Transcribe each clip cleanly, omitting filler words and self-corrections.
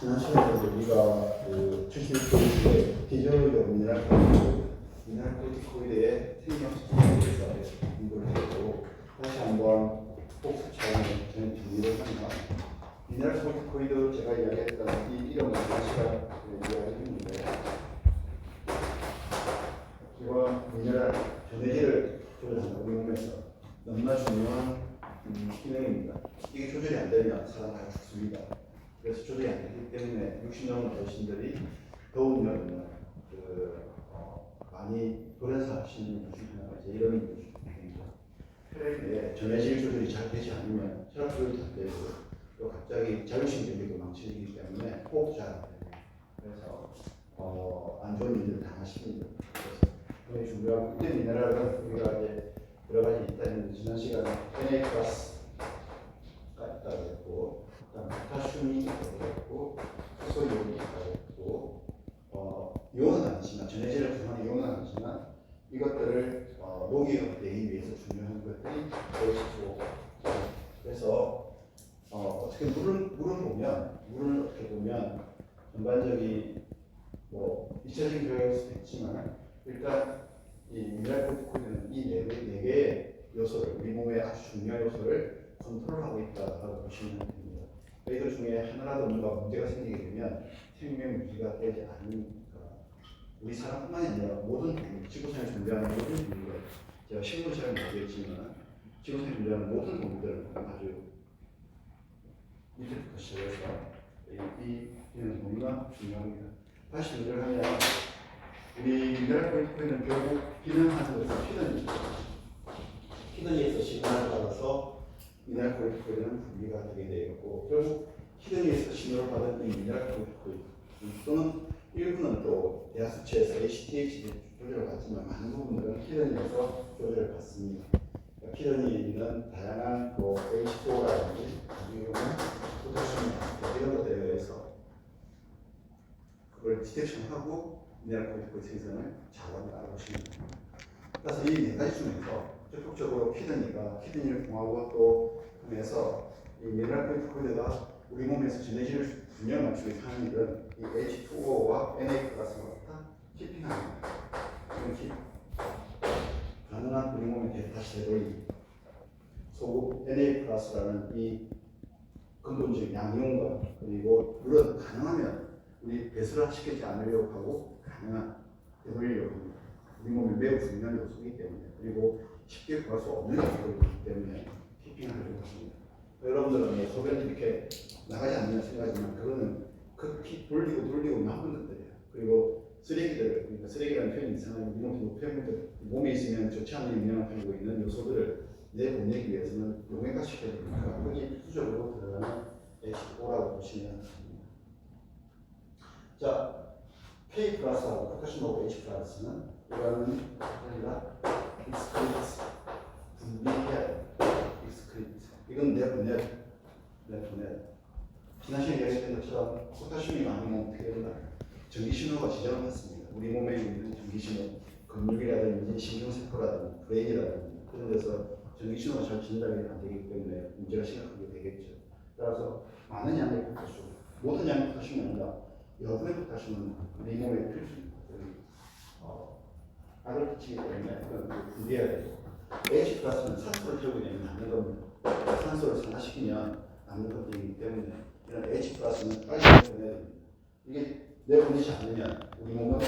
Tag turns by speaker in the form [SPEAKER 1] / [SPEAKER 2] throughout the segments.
[SPEAKER 1] 지난 시간에 우리가 그 70페이지에 디저트 미네랄 코르티코이드의 생명 수준에 대해서 공부를 했고, 다시 한번 복습 차원의 정리를 하면, 미네랄 코르티코이드 제가 이야기했던 이 이름은 지난 시간에 이야기했는데, 이번 미네랄 전해질을 조절한다. 우리 몸에서 너무나 중요한 기능입니다. 이게 조절이 안 되면 사람 다 죽습니다. 그래서 조절이 안 되기 때문에 60년 어르신들이 더운 여름에 많이 돌연사하시는 이유 중에 하나가 이제 이런 이유 중입니다. 혈액에 전해질 조절이 잘 되지 않으면 혈압 조절도 안 되고 또 갑자기 자율신경도 망치기 때문에 호흡 잘 안 돼요. 그래서 안 좋은 일들을 당하십니다. 그래서 굉장히 중요한 이때 미네랄은 우리가 이제 여러 가지 있다는 지난 시간에 Na 플러스가 있다고 했고, 그다음 포타슘이 있고, 수소이온이 있고, 이온은 아니지만 전해질을 구성하는 이온은 아니지만 이것들을 녹이내기 위해서 중요한 것들이 H2O. 그래서 어떻게 물을 어떻게 보면 전반적인 뭐 이차적인 조약일 수도 있지만 일단 이 미네랄 코르티코이드는 이 네 개의 요소를 우리 몸의 아주 중요한 요소를 컨트롤하고 있다고 보시면 됩니다. 이들 중에 하나라도 뭔가 문제가 생기게 되면 생명 유지가 되지 않으니까 우리 사람뿐만이 아니라 모든 동물, 지구상에 존재하는 모든 동물, 제가 식물을 잘 모르겠지만 지구상에 존재하는 모든 동물들은 아주 밑에부터 시작해서 이 기능은 너무나 중요합니다. 다시 정리를 하면 우리 미네랄 코르티코이드는 결국 기능하는 것은 키드니에서 시그널을 받아서 미네랄 코르티코이드는 분비가 되게 되어 있고, 결국 키드니에서 신호를 받은 이 미네랄 코르티코이드 또는 일부는 또 대하 수치에서 HDH 조절을 받지만 많은 부분들은 키드니에서 조절을 받습니다. 그러니까 키드니에 있는 다양한 H2O라든지 포타슘 이런 것들에 의해서 그걸 디텍션하고 미네랄 코르티코이드 생성을 잘한다고 보시면 됩니다. 그래서 이 네 가지 중에서 적극적으로 키드니를 통하고 또 통해서 이 미네랄 코르티코이드가 우리 몸에서 전해질을 균형 맞추기 하는 일은 이 H2O와 Na 플러스가 키핑하는 거예요. 가능한 우리 몸의 다시 되돌리기. 소금 Na 플러스라는 이 근본적인 양이온과 그리고 물론 가능하면 우리 배설을 시키지 않으려고 하고 가능한 되돌리려고 합니다. 우리 몸이 매우 중요한 요소이기 때문에, 그리고 쉽게 구할 수 없는 요소이기 때문에 키핑하려고 합니다. 여러분들은 소변이 이렇게 나가지 않는 생각이지만 그거는 극히 돌리고 나쁜 것들이에요. 그리고 쓰레기들, 그러니까 쓰레기라는 표현이 이상한 표현들, 몸에 있으면 좋지 않은 영향을 가지고 있는 요소들을 내보내기 위해서는 용해가 시켜야 되니까 거기 필수적으로 들어가는 H2O라고 보시면 됩니다. 자, K 플러스하고 포타슘하고 H 플러스는 이거는 익스크리트 분비해야 돼요. 익스크리트 이건 내보내야 돼요. 지난 시간에 얘기했던 것처럼 포타슘이 많으면 어떻게 된다? 전기신호가 지정을 받습니다. 우리 몸에 있는 전기신호, 근육이라든지 신경세포라든지 브레인이라든지 그런 데서 전기신호가 잘 전달이 안 되기 때문에 문제가 심각하게 되겠죠. 따라서 많은 양의 포타슘, 모든 양의 포타슘이 아니라 여분의 포타슘은 우리 몸에 필수입니다. 악을 끼치기 때문에 그건 분비해야 되고, H 플러스는 산소를 태우게 되면 남는 겁니다. 산소를 산화시키면 남는 것들이기 때문에 이런 H 플러스는 빨리 보내야 됩니다. 이게 내보내지 않으면 우리 몸은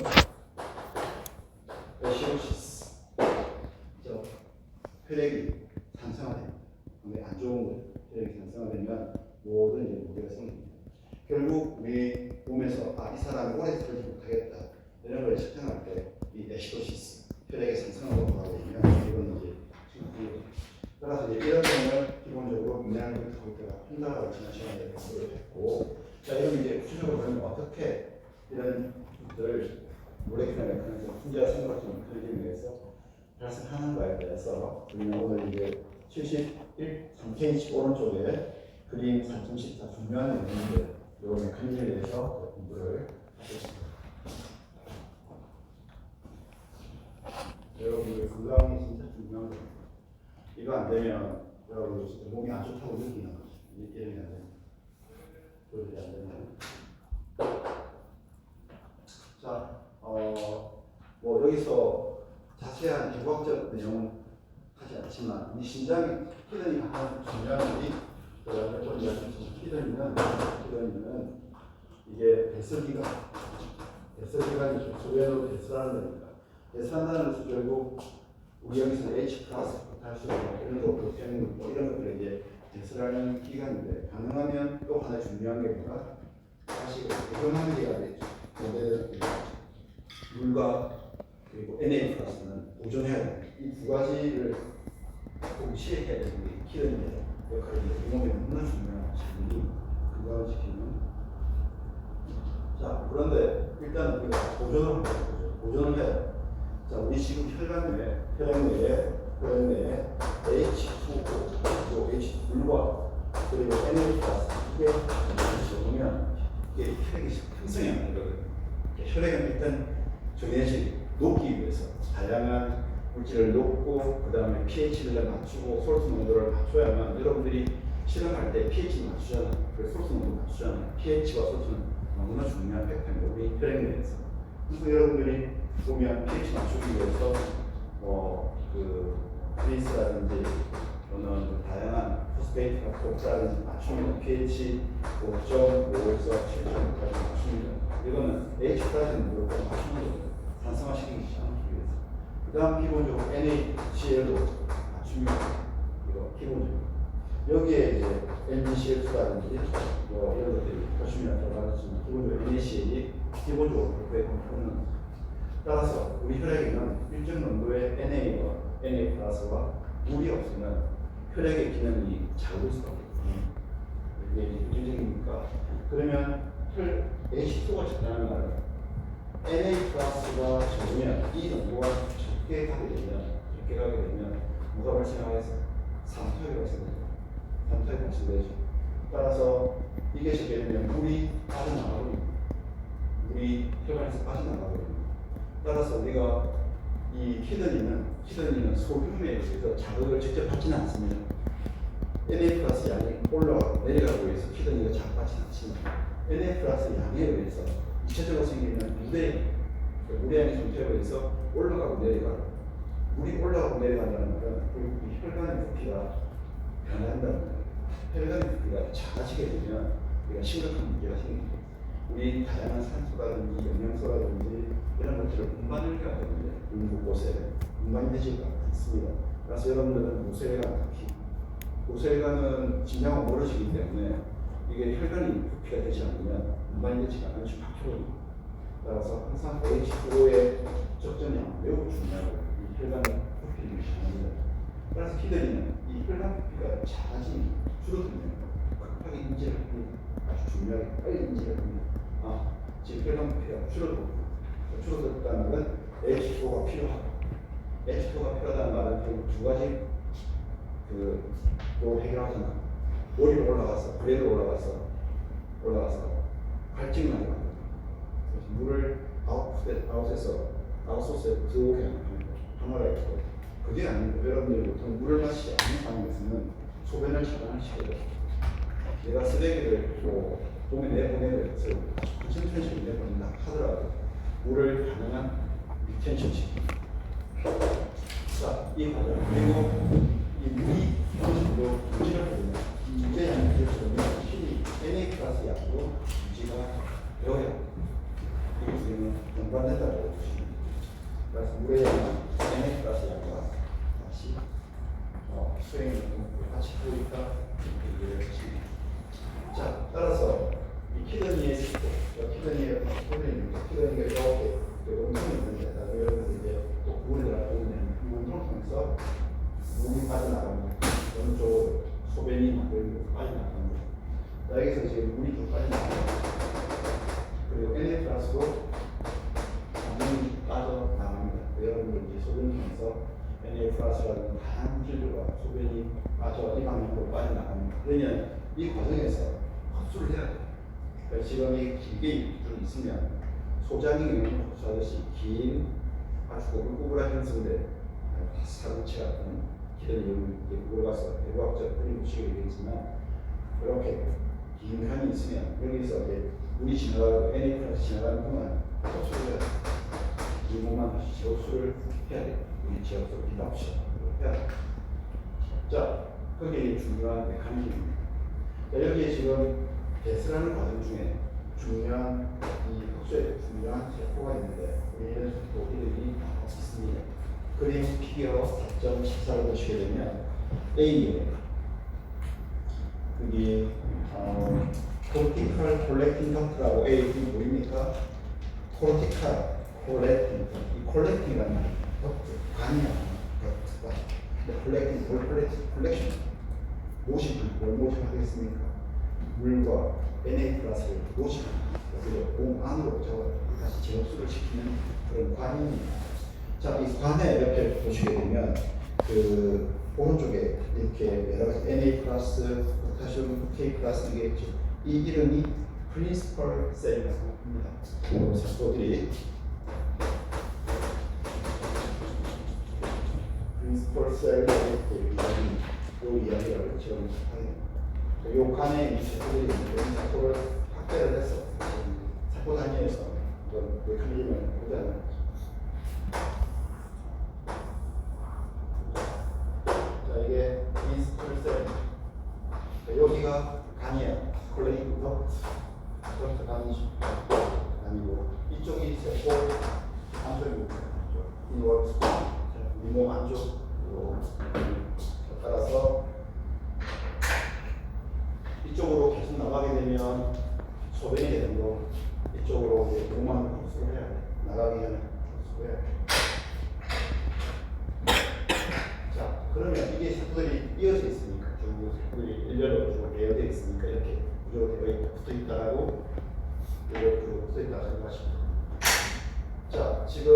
[SPEAKER 1] 에시오시스, 혈액이 산성화됩니다. 근데 안 좋은 거예요. 혈액이 산성화되면 모든 이제 문제가 생깁니다. 결국 우리 몸에서 이 사람이 오래 살지 못하겠다 이런 걸 측정할 때 이 에시도시스, 혈액의 산성화가 돌아오게 되면 이건 이제 심각해요. 따라서 이제 이런 점을 기본적으로 미네랄 코르티코이드가 한다라고 지난 시간에 공부를 했고, 자 이런 이제 구체적으로 보면 어떻게 이런 것들을 모레큐lar 메커니즘, 혼자 생각좀 풀기 위해서 발생하는가에 대해서 우리는 오늘 이제 3페이지 오른쪽에 그림 3.14 중요한 내용들, 이 메커니즘에 대해서 공부를 하겠습니다. 여러분들 건강이 진짜 중요한 거예요. 이거 안 되면 여러분들 진짜 몸이 안 좋다고 느끼는 거죠. 이해가 안 되면. 그렇게 안 되면. 자, 뭐 여기서 자세한 해부학적 내용은 하지 않지만 이 심장이 키드니가 하는 중요한 일이 키드니는 이게 배설기관이 소변으로 배설하는 겁니다. 배설한다는 것은 결국 우리 여기서 H 플러스부터 할 수 있는 이런 것들, 뭐 이런 것들을 이제 배설하는 기관인데 가능하면 또 하나 중요한 게 뭐가 다시 고정하는 게 되죠. 물과 그리고 NA 플러스는 보존해야 돼요. 이 두 가지를 동시에 해야 되는 게 키드니의 역할인데 이 몸에 너무나 중요한 장기 건강을 지키는. 자, 그런데 일단 우리가 보존을 한번 해보죠. 보존을 해요. 자, 우리 지금 혈관 내에 H2O, 그리고 H2과 그리고 NA 플러스 이게 보면 이게 혈액이 형성이 안 되거든요. 혈액은 일단 정해질 녹기 위해서 다양한 물질을 녹고 그 다음에 pH를 맞추고 솔트 농도를 맞춰야만 여러분들이 실험할 때 pH를 맞추잖아요. 그래서 솔트 농도를 맞추잖아요. pH와 솔트는 너무나 중요한 팩터인데 우리 혈액 내에서 그래서 여러분들이 보면 pH 맞추기 위해서 그 그리스라든지 또는 다양한 포스페이트가 독자라든지 맞추면 pH 5.5에서 7.5까지 맞춥니다. 이거는 H까지는 무조건 맞추는 거예요. 산성화시키기 않기 위해서. 그 다음 기본적으로 NaCl도 맞춥니다. 이거 기본적으로. 여기에 이제 NaCl2라든지 뭐 이런 것들이 보시면 들어가겠지만 기본적으로 NaCl이 기본적으로 그렇게 component. 따라서 우리 혈액에는 일정 농도의 NA와 NA 플러스와 물이 없으면 혈액의 기능이 작을 수가 없거든요. 이게 일정이니까. 그러면 H2가 적다는 말은 NA 플러스가 적으면 이 농도가 적게 가게 되면 뭐가 발생하겠어요? 삼투압이 발생돼요. 삼투압이 발생되죠. 따라서 이게 적게 되면 물이 빠져나가버립니다. 물이 혈관에서 빠져나가버립니다. 따라서 우리가 이 키드니는 소금에 의해서 자극을 직접 받지는 않습니다. NA 플러스 양이 올라가고 내려가고 해서 키드니가 자극받지는 않지만 NA 플러스 양에 의해서 입체적으로 생기는 무대양의 존재에 의해서 올라가고 내려가고 물이 올라가고 내려간다는 말은 이 혈관의 부피가 변한다는 거예요. 혈관의 부피가 작아지게 되면 우리가 심각한 문제가 생깁니다. 우리 다양한 산소라든지 영양소라든지 이런 것들을 운반을 해야 되는데 곳에 운반이 되지가 않습니다. 그래서 여러분들은 모세혈관은 심장하고 멀어지기 때문에 이게 혈관이 부피가 되지 않으면 운반이 되지가 않은 박효입니다. 따라서 항상 H2O의 적정량 매우 중요하고 이 혈관의 부피를 중요합니다. 따라서 키드니는 이 혈관 부피가 작아지면 줄어들면 급하게 인지를 합니다. 아주 중요하게 빨리 인지를 합니다. 지금 혈관 부피가 줄어들었다는 말은 H2O가 필요하고 H2O가 필요하다는 말은 결국 두 가지 또 해결하잖아. 머리로 올라가서 브레인으로 올라가서 갈증이 나게 만듭니다. 물을 아웃소스에 들어오게 하는 항마가 있고 그게 아니고 여러분들이 보통 물을 마시지 않는 상황에서는 소변을 차단을 시켜요. 내가 쓰레기를 몸에 내보내고 해서 컨센트레이션을 내보낸다 하더라도 물을 가능한 리텐션 시킵니다. 자, 이 과정 그리고 이 물이 어느 정도 유지가 되면 유제 양이 되면 힘이 NA 플러스 양으로 유지가 되어야 합니다. 이게 우리는 연관된다고 보시면 됩니다. 그래서 물의 양은 NA 플러스 양과 다시 수행을 같이 하고 있다 이렇게 얘기를 하십니다. 자, 따라서 이 키드니의 키드니가 이렇게 운동이 있는데 여러분들 이제 또 구분을 하고 있는 이 운동을 통해서 물이 빠져나갑니다. 어느 쪽으로 소변이 만들고 빠져나갑니다. 자, 여기서 지금 물이 좀 빠져나갑니다. 그리고 NA 플러스도 당연히 빠져나갑니다. 여러분들 이제 소변을 통해서 NA 플러스라는 다양한 물질들과 소변이 이 방향으로 빠져나갑니다. 그러면 이 과정에서 흡수를 해야 돼요. 그러니까 지금 이 길게 좀 있으면 소장이 흡수하듯이 긴 아주 꼬불꼬불한 형성들, 사구치 같은 기존 연구로 가서 대과학적 그림 무식이 되겠지만 이렇게 긴 칸이 있으면 여기서 이제 물이 지나가고 NA 플러스 지나가는 동안 흡수를 이 몸만 다시 제압수를 해야 돼요. 우리 제압수를 기답시켜 해야 돼요. 자, 그게 중요한 메커니즘입니다. 여기에 지금 배설하는 과정 중에 중요한 이 흡수에 중요한 세포가 있는데 이런 세포들이 있습니다. 그림 피규어 4.14를 보시게 되면 A에 여기 코르티칼 콜렉팅 덕트라고 A 보입니까? 코르티칼 콜렉팅 이 콜렉팅이라는 말이 덕트 관이야 덕트가 콜렉팅 콜렉션 모집을 뭘 모집하겠습니까? 물과 NA 플러스를 모집합니다. 그래서 몸 안으로 다시 재흡수를 시키는 그런 관입니다. 자, 이 관에 이렇게 보시게 되면 그 오른쪽에 이렇게 여러 가지 NA 플러스, 포타슘, K 플러스 이게 있죠. 이 이름이 프린시펄 셀이라고 합니다. 이 세포들이 프린시펄 셀 이 이야기를 지금 하게 됩니다. 이 관에 이 세포들이 이런 세포를 확대를 해서 세포 단위에서 어떤 메커니즘을 보자는 거죠. 자, 이게 프린시펄 셀. 여기가 간이에요. 콜레이션 덕트 간이고 이쪽이 세포 안쪽이고 이거 몸 안쪽으로 따라서 이쪽으로 계속 나가게 되면 소변이 되는 거 이쪽으로 몸만 흡수를 해야 돼. 나가기 전에 흡수를 해야 돼. 자, 그러면 이게 세포들이 이어져 있으니까 쭉 세포들이 일렬로 되어 있으니까 이렇게 구조로 붙어 있다라고 이렇게 붙어 있다고 생각하시면 됩니다. 자, 지금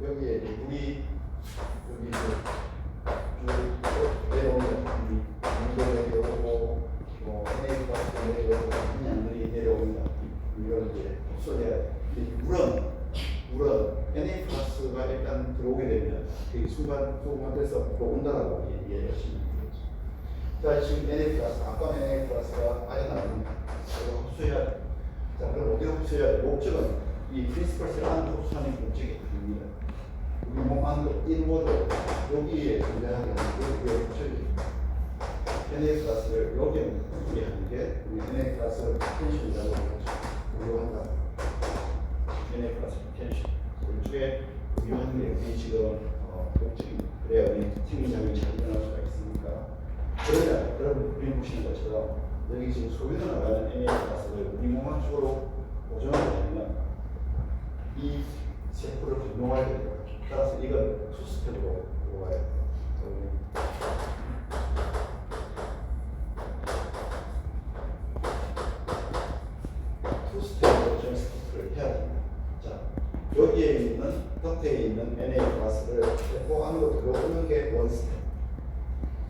[SPEAKER 1] 여기에 물이 여기 내려오면 물도 내려오고 NA 플러스 내려오고 양들이 내려옵니다. 이걸 이제 흡수해야 돼. 물은 NA 플러스가 일단 들어오게 되면 그 순간 소금화돼서 녹는다라고 이해하시면 되겠죠. 자, 지금 NA 플러스, 아까 NA 플러스가 빠져나갑니다. 이거 흡수해야 돼. 자, 그럼 어디로 흡수해야 돼? 목적은 이 프린시펄 셀 안으로 흡수하는 목적이 아닙니다. 우리 몸 안으로 인워드 여기에 존재하게 하는 게 목적입니다. NA 플러스를 여기에 분리하는 게 우리 NA 플러스 포텐셜이라고 하죠. 우려한다. NA 플러스 포텐셜. 이쪽에 우려하는 게 우리 지금 목적입니다. 그래야 우리 생리장이 잘 일어날 수가 있으니까. 그러면 여러분 그림 보시는 것처럼 여기 지금 소변으로 나가는 NA 플러스를 우리 몸 안쪽으로 보정하려면 이 세포를 분명하게 돼요. 따라서 이건 투스텝으로 들어가야 돼요. 투스텝으로 트랜스포트를 해야 됩니다. 자, 여기에 있는 덕트에 있는 NA 플러스를 세포 안으로 들어오는 게 원스텝.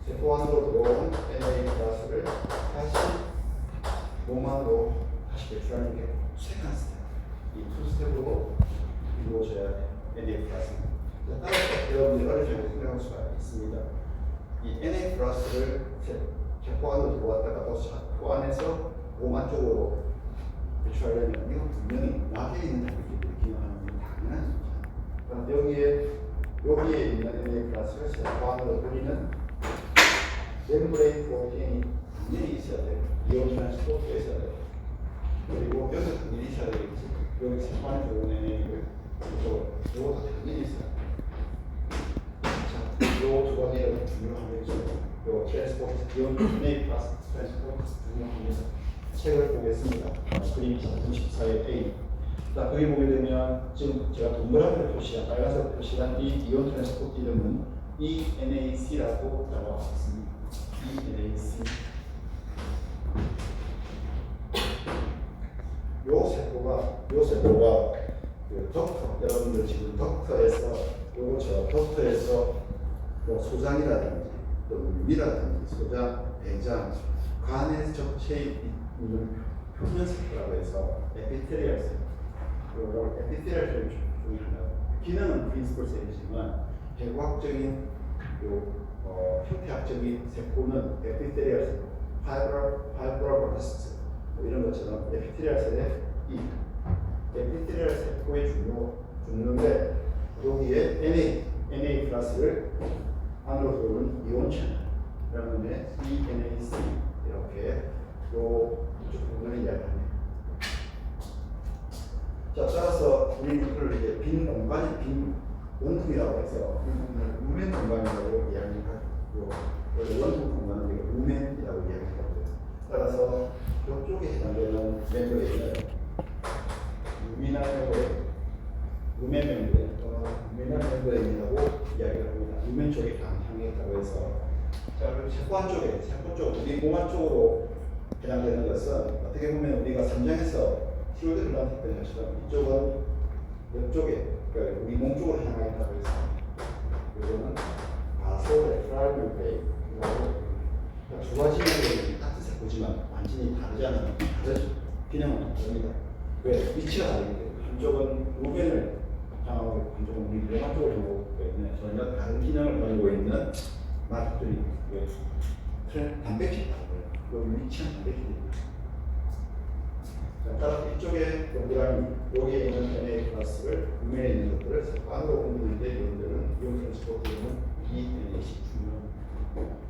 [SPEAKER 1] 세포 안으로 들어오는 NA 플러스를 다시 몸 안으로 다시 배출하는 게 세컨드 스텝. 이 투스텝으로 이루어져야 돼요. NA 플러스. 따라서 여러분들이 어느 정도 생각할 수가 있습니다. 이 NA 플러스를 세포 안으로 들어왔다가 또 세포 안에서 몸 안쪽으로 배출하려면 이건 분명히 막혀 있는 단백질들이 기능하는 게 당연한 일이죠. 그럼 여기에 있는 NA 플러스를 세포 안으로 들이는 멤브레인 프로틴이 당연히 있어야 돼요. 이온 트랜스포트가 있어야 돼요. 그리고 여기서 당연히 있어야 되겠지. 여기 세포 안에 들어오는 NA를 이것도 당연히 있어요. 자, 이 두 가지가 중요합니다. 이 트랜스포트, 이온 NA 플러스 트랜스포트 중요합니다. 책을 보겠습니다. 그림 34의 A. 자, 거기 보게 되면 지금 제가 동그라미를 표시한 빨간색으로 표시한 이 이온 트랜스포트 이름은 ENAC라고 나와 있습니다. ENAC. 요 세포가 그 덕터, 여러분들 지금 덕터에서 요거 덕터에서 뭐 소장이라든지 또 물이라든지 소장, 대장, 간에 적체 있는 표면 세포라고 해서 에피테리얼 세포. 요걸 에피테리얼 세포 중에 하나 기능은 프린시플 셀이지만 해부학적인 형태학적인 세포는 에피테리얼 세포, 파이브럴 버스트 이런 것처럼 에피테리얼 셀의 이 에피테리얼 세포의 중요인데 여기에 Na 플러스를 안으로 들어오는 이온 채널 그러면 ENAC 이렇게 이쪽 부분을 이야기합니다. 자, 따라서 우리 이걸 이제 빈 공간이 빈 원통이라고 해서 이 부분을 루멘 공간이라고 이야기하고 원통 공간은 루멘이라고 이야기하고요. 따라서 이쪽에 해당되는 멤버레인은 루멘 멤버레인이라고 이야기를 합니다. 루멘 쪽에 향했다고 해서 자, 그리고 세포 쪽, 우리 공안 쪽으로 해당되는 것은 어떻게 보면 우리가 3장에서 티로이드 글란드 했던 것처럼 이쪽은 옆쪽에 그러니까 우리 몸 쪽으로 향하겠다고 해서 이거는 바소레트랄 멤브레인이라고 두 가지 멤브레인이 같은 세포지만 완전히 다르지 않은 다르죠. 기능은 다릅니다. 왜? 위치가 다르기 때문에 한쪽은 루멘을 향하고 한쪽은 우리 뇌만 쪽으로 향하고 있는 전혀 다른 기능을 가지고 있는 마트들이 단백질이 다르고요. 그 위치는 단백질입니다. 따라서 이쪽에 여기에 있는 Na 플러스를 루멘에 있는 것들을 세포안으로 옮기는데 이것들은 이온 트랜스포트는 ENAC 중요.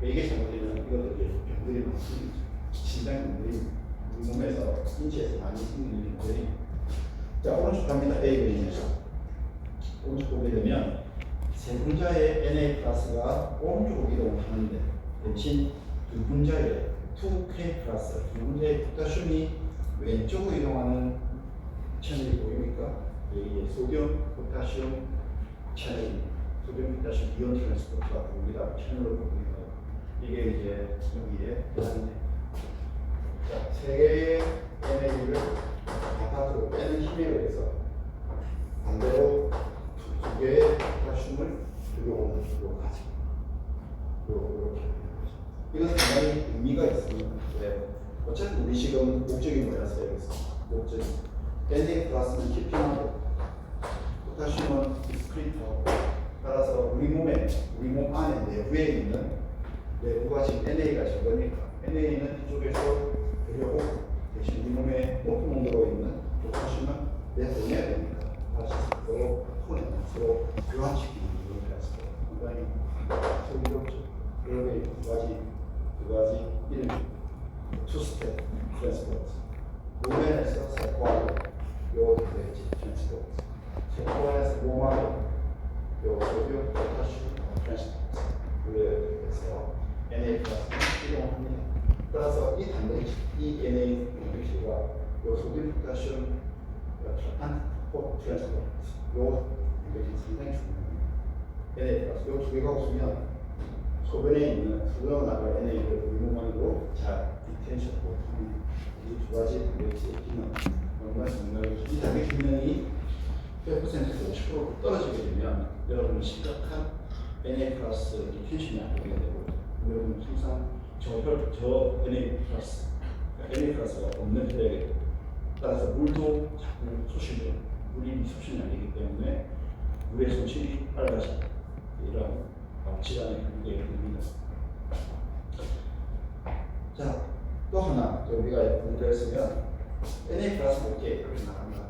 [SPEAKER 1] 이게 잘못되면 이것들이 병들이 많습니다. 신장 병들이 우리 몸에서 인체에서 많이 생기는 병들이. 자, 오른쪽 갑니다. A 그림에서 오른쪽 보게 되면 세 분자의 Na 플러스가 오른쪽으로 이동하는데 대신 두 분자의 2K 플러스 두 분자의 포타슘이 왼쪽으로 이동하는 채널이 보입니까? 여기에 소듐, 포타슘 채널입니다. 소듐, 포타슘 이온 트랜스포터가 보입니다. 채널로 보입니다. 이게 이제 여기에 해당됩니다. 자, 세 개의 NA를 바깥으로 빼는 힘에 의해서 반대로 두 개의 포타슘을 들어오는 쪽으로 가죠. 이렇게. 이것은 상당히 의미가 있습니다. 네. 어차피 우리 지금 목적이 뭐였어요? 그래서 목적이 Na 플러스는 키핑하고 포타슘은 디스크리트하고 따라서 우리 몸 안에 내부에 있는 내부가 지금 NA가 적으니까 NA는 이쪽에서 들여오고 대신 우리 몸에 높은 농도로 있는 포타슘은 내보내야 되니까 다시 서로 톤에 서로 교환시키는 그런 패스가 상당히 소비롭죠. 그러게 두 가지 이름입니다. 투스텝 트랜스포트 루멘에서 세포화로 요 트랜스포트 세포화에서 몸화로 요 소듐 포타슘 트랜스포트 그래서 Na 플러스는 이동합니다. 따라서 이 단백질 이 Na 단백질과 요 소듐 포타슘 트랜스포트 요 단백질이 상당히 중요합니다. Na 플러스 요 두 개가 없으면 소변에 있는 소변으로 나갈 NA를 우리 몸 안으로 잘 디텐션하고 이 두 가지 단백질의 기능 얼마나 중요하겠죠. 이 단백질 기능이 100%에서 50% 떨어지게 되면 여러분은 심각한 Na 플러스 디텐션이 안 되게 되고 여러분은 항상 저 Na 플러스 Na 플러스가 없는 혈액이 되고 따라서 물도 자꾸 소실돼요. 물이 소실이 안 되기 때문에 물의 손실이 빨라집니다. 이런 질환의 경우에 됩니다. 자, 또 하나 우리가 공부했으면 Na 플러스 이렇게 이렇게 나갑니다.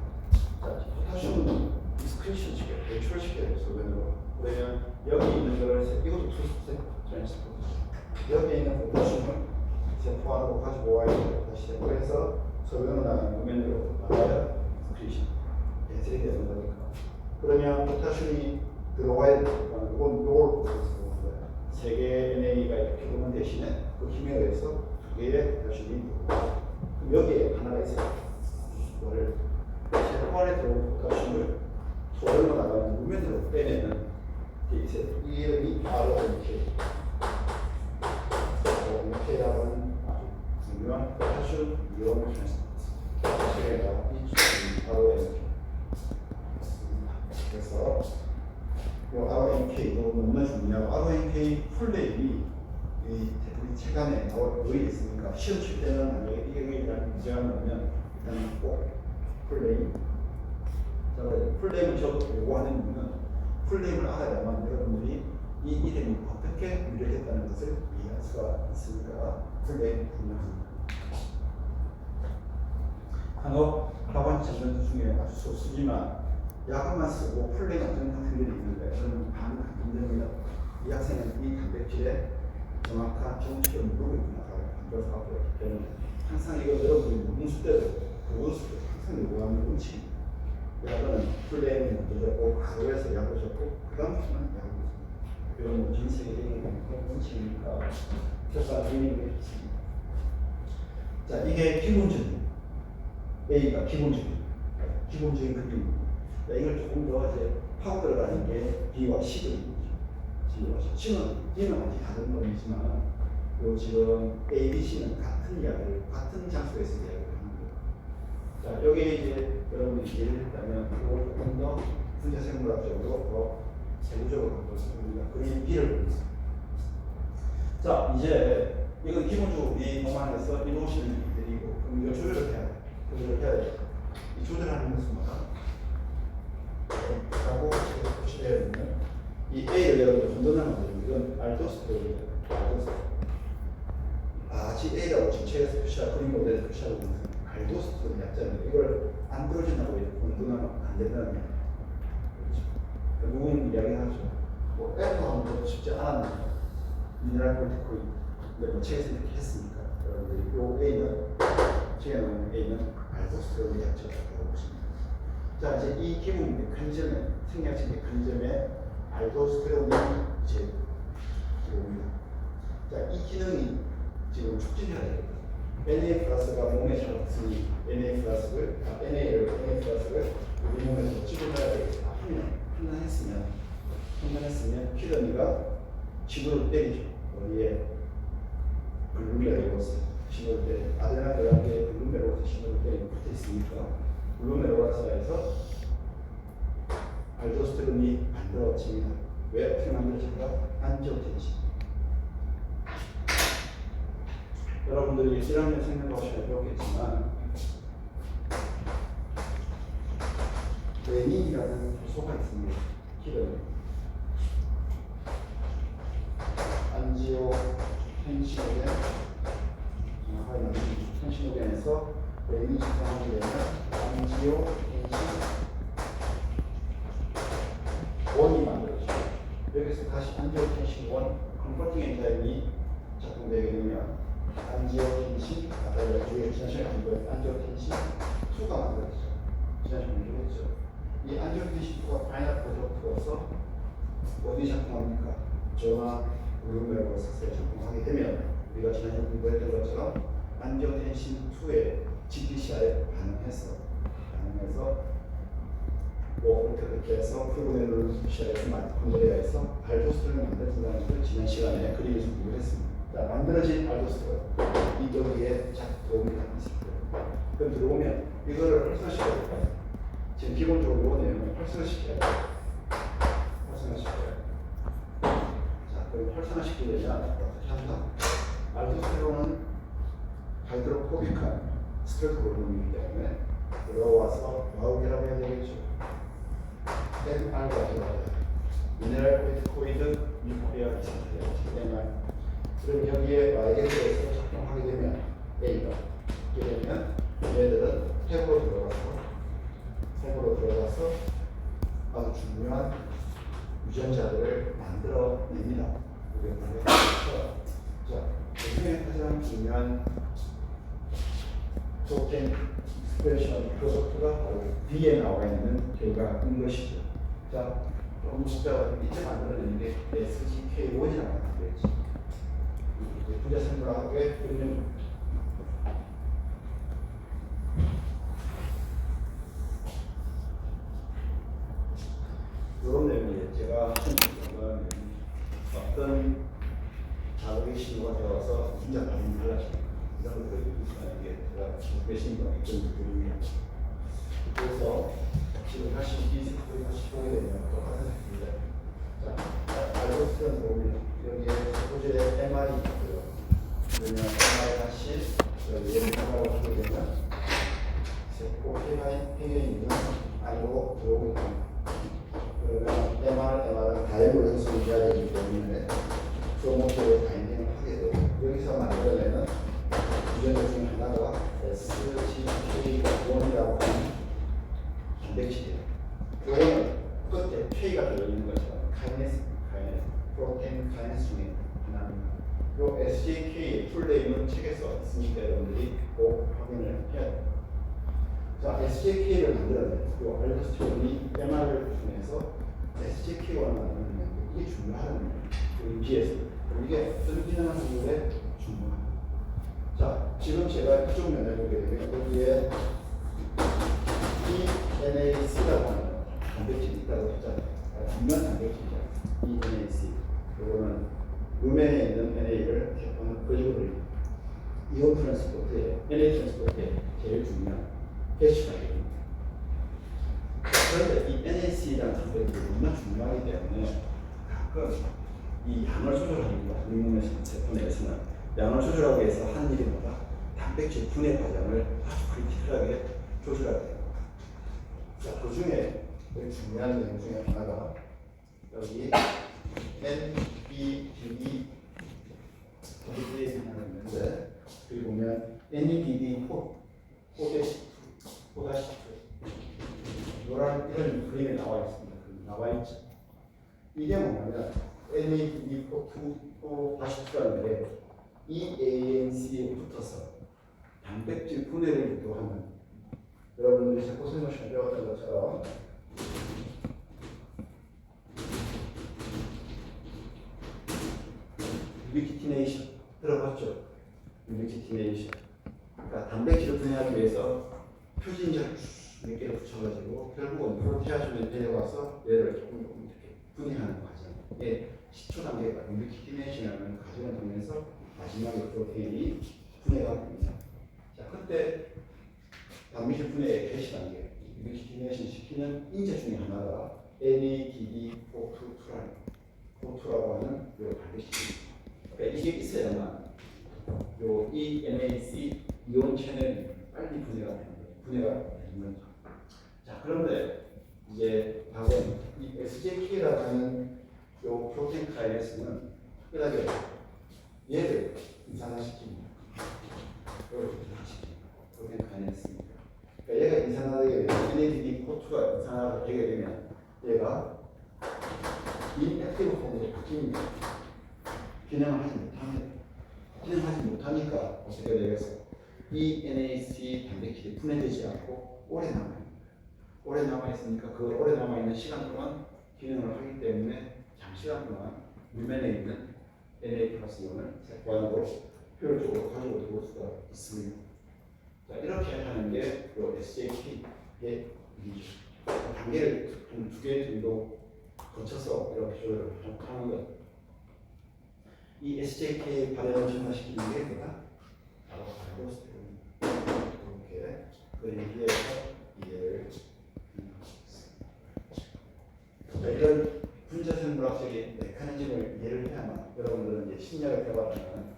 [SPEAKER 1] 자, 포타슘은 디스크리션 시켜요. 배출시켜요. 소변으로. 그러면 여기 있는 거를 이것도 투스텝 트랜스포트. 여기 있는 포타슘을 세포 안으로 가지고 와야 돼요. 다시 세포에서 소변으로 나가는 루멘으로 나가야 디스크리션. 배출이 되는 거니까. 그러면 포타슘이 들어와야 되니까 이건 요걸 보겠습니다. 세 개의 NA가 이렇게 보면 대신에 그 힘에 의해서 두 개의 포타슘이 들어옵니다. 그럼 여기에 하나가 있어요. 이거를 세포 안에 들어온 포타슘을 소변으로 나가는 루멘으로 빼내는 이 이름이 RONK. RONK라는 아주 중요한 포타슘 이온 트랜스포트. 제가 이 RONK. 그래서 이 RONK 너무나 중요하고 RONK 풀네임이 이 체간에 나올 거의 있으니까 시험 칠 때는 만약에 이게 대한 문제가 나오면 일단 꼭 풀네임. 자, 풀네임을 저도 요구하는 이유는 풀네임을 알아야만 여러분들이 이 이름이 어떻게 유래됐다는 것을 이해할 수가 있으니까 풀네임 중요합니다. 간혹 학원 전문 중에 아주 소수지만 약만 쓰고 풀네임 완전 같은 일이 있는데 저는 반감정입니다. 이 학생은 이 단백질에 정확한 정치를 모르고 있구나. 그래서 저는 항상 이거 여러분들이 문수 때도 보건수 때도 항상 요구하는 음식. 약은 풀네임을 먼저 적고 가로에서 약을 적고 그 다음부터는 약을 적고 이런 뭐 전 세계적인 원칙이니까 특별한 의미가 있습니다. 자, 이게 기본적인 A가 기본적인 그림입니다. 이걸 조금 더 이제 파고 들어가는 게 B와 C거든요. C는 D는 아직 다른 놈이지만 요 지금 A, B, C는 같은 이야기를 같은 장소에서 이야기를 하는 거예요. 자, 여기 이제 여러분이 이해를 했다면 이걸 조금 더 분자생물학적으로 더 세부적으로 한번 우리가 그림 B를 보겠습니다. 자, 이제 이건 기본적으로 이 동안에서 이루어지는 일들이고 그럼 이거 조절을 해야 돼. 이 조절하는 것은 뭐다? 라고 보시게 되면 이 A를 여러분들 건너는 거예요. 이건 알도스테롤이에요. 아직 A라고 지금 책에서 표시하고 그림 모델에서 표시하고 있는 것은 알도스테롤 약자인데 이걸 안 들어진다고 해서 건너면 안 된다는 거예요. 그렇죠. 누군 이야기하죠. 뭐 F가 하면 쉽지 않았는데 미네랄 콜티코이드 근데 뭐 책에서 이렇게 했으니까 여러분들이 요 A는 책에 나오는 A는 알도스테롤 약자라고 보십니다. 자, 이제 이 기본 메커니즘에 생략적 메커니즘에 알도스테롤이 이제 들어옵니다. 자, 이 기능이 지금 촉진해야 되거든요. Na 플러스가 몸에 잘 없으니 Na 플러스를 우리 몸에서 찍어줘야 되겠다 하면 판단했으면 키드니가 신호를 때리죠. 어디에 글루메로스 신호를 때리죠. 아데나드라게 글루메로스 신호를 때리고 붙어 있으니까 글루메로라스에서 알도스테론이 만들어집니다. 왜 어떻게 만들어질까? 안지오텐신. 여러분들이 1학년 생각하셔야 배웠겠지만 레닌이라는 효소가 있습니다. 기름 안지오텐신에 텐신오겐에서 레닌이 생성하게 되면 안지오텐신 원이 만들어지죠. 여기서 다시 안지오텐신 원 컨버팅 엔자임이 작동되게 되면 안지오텐신 아까 여기 지난 시간에 본 거예요. 안지오텐신 2가 만들어지죠. 지난 시간에 공부했죠. 이 안지오텐신 2가 파인애플로 들어서 어디 작동합니까? 전화 글루메로스에 작동하게 되면 우리가 지난해 공부했던 것처럼 안지오텐신 2의 GPCR에 반응해서 뭐 그렇게 해서 프로그램을 GPCR에서 건드려야 해서 알도스테롤을 만들어진다는 것을 지난 시간에 그림에서 공부를 했습니다. 자, 만들어진 알도스테롤 이쪽에 들어옵니다. 그럼 들어오면 이거를 활성화시켜야 될까요? 지금 기본적으로 이 내용을 활성화시켜야 돼요. 자, 그럼 활성화시키려면 어떻게 한다? 알도스테롤은 하이드로포빅한 스트레스 호르몬이기 때문에 들어와서 와우기라고 해야 되겠죠. MR과 들어가요. 미네랄 콜티코이드 유포리아 리센트예요. MR. 그럼 여기에 마이게트에서 작동하게 되면 A가 이렇게 되면 얘들은 탭으로 들어가서 아주 중요한 유전자들을 만들어냅니다. 자, 그 중에 가장 중요한 프로테인 스페셜 프로덕트가 바로 B에 나와 있는 결과인 것이죠. 자, 조금 복잡하게 이제 만들어내는 게 SGK1이라고 하는 거겠지. 분자생물학의 그림은 이런 내용이에요. 제가 보면 어떤 자극의 신호가 되어서 분자 반응이 달라집니다. 이런 것들이 이게 제가 계신 거 있던 그림이에요. 그래서 지금 다시 이 스크린을 다시 보게 되면 똑같은 색입니다. 자, 알도스테론 보면 여기에 소재에 MR이 있고요. 그러면 MR 다시 얘를 들어가고 하게 되면 세포 해가인 팽에 있는 안으로 들어오고 있습니다. 그러면 MR 바이블 형성을 해야 되기 때문에 그 목표로 바인딩을 하게 되고 여기서 만들어내는 유전자 중 하나가 SGK1이라고 하는 단백질이에요. 이거는 끝에 K가 들어있는 것처럼 카이네스, 프로테인 카이네스 중에 하나입니다. 이 SGK의 풀네임은 책에서 있으니까 여러분들이 꼭 확인을 해야 돼요. 자, SGK를 만들어내요. 이 알도스테론이 MR을 통해서 SGK와 만드는 이게 중요하다는 의미에서 이게 어떤 기능을 하는 게 중요합니다. 자, 지금 제가 이쪽 면을 보게 되면 여기에 ENAC라고 하는 단백질이 있다고 했잖아요. 중요한 단백질이죠. ENAC. 이거는 루멘에 있는 NA를 거짓으로 이온 트랜스포트에 NA 트랜스포트에 제일 중요한 배치가 됩니다. 그런데 이 NAC라는 단백질이 너무나 중요하기 때문에 가끔 이 양을 조절합니다. 우리 몸의 제품 내에서는 양을 조절하기 위해서 하는 일이 뭐다? 단백질 분해 과정을 아주 크리티컬하게 조절해야 돼요. 자, 그 중에 중요한 내용 중에 하나가 여기 NEBD 하나 있는데 여기 보면 NEBD4 이런 그림이 나와 있습니다. 나와 있죠. 이게 뭐냐면 NADP4-2라는 게 EANC에 붙어서 단백질 분해를 유도하는 여러분들이 고생을 잘 배웠던 것처럼 유비키티네이션 들어봤죠? 유비키티네이션. 그러니까 단백질을 분해하기 위해서 표진제를 몇 개를 붙여가지고 결국은 프로테아즘에 데려가서 얘를 조금 이렇게 분해하는 과정. 예, 10초 단계가 유비키티네이션이라는 과정을 통해서 마지막에 프로테인이 분해가 됩니다. 자, 그때 단백질 분해의 개시 단계, 유비키티네이션 시키는 인제 중에 하나가 NADP4-2라고 하는 이 단백질입니다. 그러니까 이게 있어야만 요 ENAC 이온 채널이 빨리 분해가 되는 거죠. 자, 그런데 이제 다음 이 SJK라는 요 프로테인 카이네스는 특별하게 얘를 이산화시킵니다. 프로테인 카이네스입니다. 그러니까 얘가 이산화되게 되면 NADP4-2가 이산화가 되게 되면 얘가 인액티브 폼으로 바뀝니다. 기능하지 못하니까 어떻게 되겠어요? 이 NAC 단백질이 분해되지 않고 오래 남아있는 거예요. 오래 남아있으니까 그 오래 남아있는 시간 동안 기능을 하기 때문에 장시간 동안 루멘에 있는 NA 플러스 이온을 세포안으로 효율적으로 가지고 들어올 수가 있습니다. 자, 이렇게 하는 게 SJK의 단계를 두 개 정도 거쳐서 이렇게 조절을 하는 거예요. 이 SJK 발현을 전환시키는 게 뭐다? 바로 알도스테론입니다. 이렇게 그림에서 이해를 자, 이런 분자생물학적인 메커니즘을 이해를 해야만 여러분들은 이제 심리학을 개발하는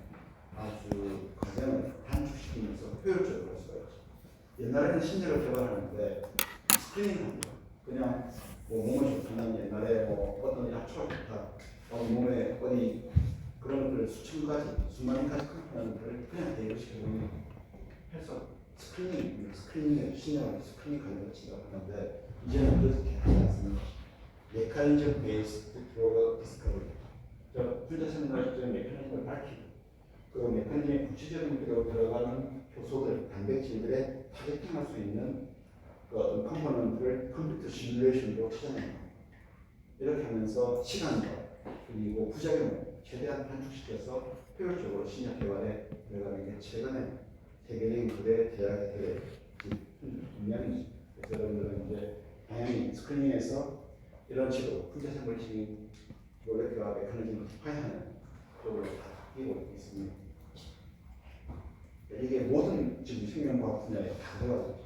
[SPEAKER 1] 아주 과정을 단축시키면서 효율적으로 할 수가 있죠. 옛날에는 심리학을 개발하는데 스크린ing합니다. 그냥 뭐 몸을 좋다는 옛날에 뭐 어떤 약초가 좋다, 어디 몸에 어디 그런 것들 수천 가지, 수만 가지 컴포넌트를 그냥 대입시켜보면 해서 스크리닝, 신뢰하는 스크리닝 관련을 지적하는데 이제는 그렇게 하지 않습니다. 메커니즘 베이스드 드러그 디스커버리. 분자생물학적인 메커니즘을 밝히고 그 메커니즘의 구체적인 들어가는 효소들, 단백질들에 타겟팅할 수 있는 그 어떤 컴포넌트를 컴퓨터 시뮬레이션으로 찾아냅니다. 이렇게 하면서 시간과 그리고 부작용을 최대한 단축시켜서 효율적으로 신약 개발에 들어가는 게 최근에 세계적인 거대 대학들의 분야이죠. 그래서 여러분들은 이제 다양히 스크린ing에서 이런 식으로 분자생물적인 몰레큘러 메커니즘을 확인하는 쪽으로 다 바뀌고 있습니다. 이게 모든 지금 생명과학 분야에 다 들어가죠.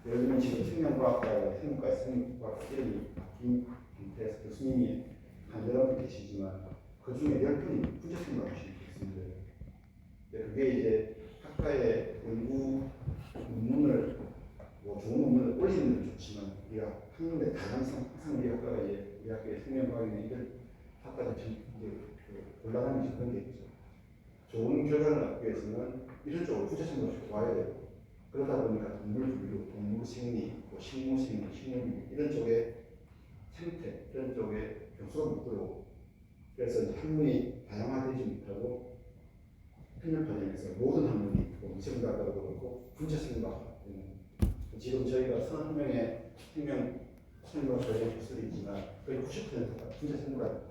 [SPEAKER 1] 예를 들면 지금 생명과학과 생물과학 이름이 바뀐 상태에서 교수님이 한 11분 계시지만 그 중에 10분이 분자생물학 하시는 교수님들. 그게 이제 학과의 연구 논문을 좋은 논문을 올리는 건 좋지만 우리가 학문의 다양성 항상 우리 학과가 이제 우리 학교의 생명과학이나 이들 아까 곤란함이 그런 게 있죠. 좋은 결과를 얻기 위해서는 이런 쪽으로 부채성으로 와야 되고 그러다 보니까 동물 분류, 동물 생리, 뭐 식물 생리, 식물 분류 이런 쪽에 생태 이런 쪽에 교수가 못 들어오고 그래서 이제 학문이 다양화되지 못하고 학년 과정에서 모든 학문이 미생물학과도 그렇고 분자생물학과 지금 저희가 산업혁명의 생명 관련 기술이 있지만 거의 90%가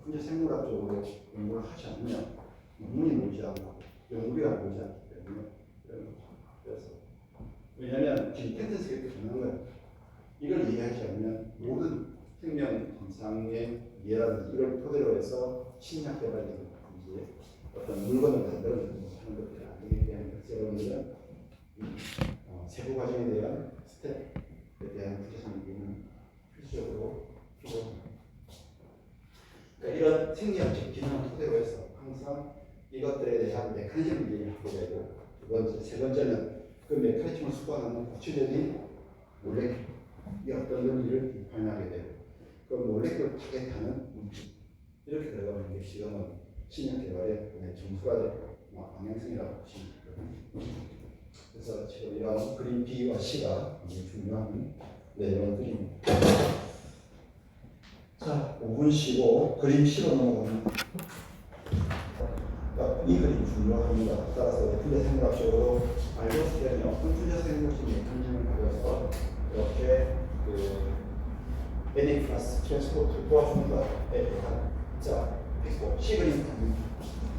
[SPEAKER 1] 분자생물학 쪽으로 연구를 하지 않으면 논문이 모이지 않고 연구비가 모이지 않기 때문에 그래서 왜냐하면 지금 텐센스가 이렇게 변한 거예요. 이걸 이해하지 않으면 모든 생명 현상의 이해라든지 이걸 토대로 해서 신약 개발이라든지 어떤 물건을 만들어내는 하는 것들이 안 되기 때문에 여러분들은 세부 과정에 대한 스텝에 대한 부재상 이해는 필수적으로 필요합니다. 그러니까 이런 생리학적 기능을 토대로 해서 항상 이것들에 대한 메커니즘을 이해하게 되고 두 번째, 세 번째는 그 메커니즘을 수반하는 구체적인 몰레큐 이 어떤 논리를 비판하게 되고 그 몰레큐를 타겟하는 문제 이렇게 들어가는 게 지금은 신약 개발의 정수가 되고 방향성이라고 보시면 되거든요. 그래서 지금 이런 그림 B와 C가 중요한 내용들입니다. 자, 5분 쉬고 그림 C로 넘어가면 이 그림 중요합니다. 따라서 분자생물학적으로 알고 때는 어떤 분자생물학적 메커니즘을 가져서 이렇게 NA 플러스 트랜스포트를 도와주는 것에 대한 자, 했고 C 그림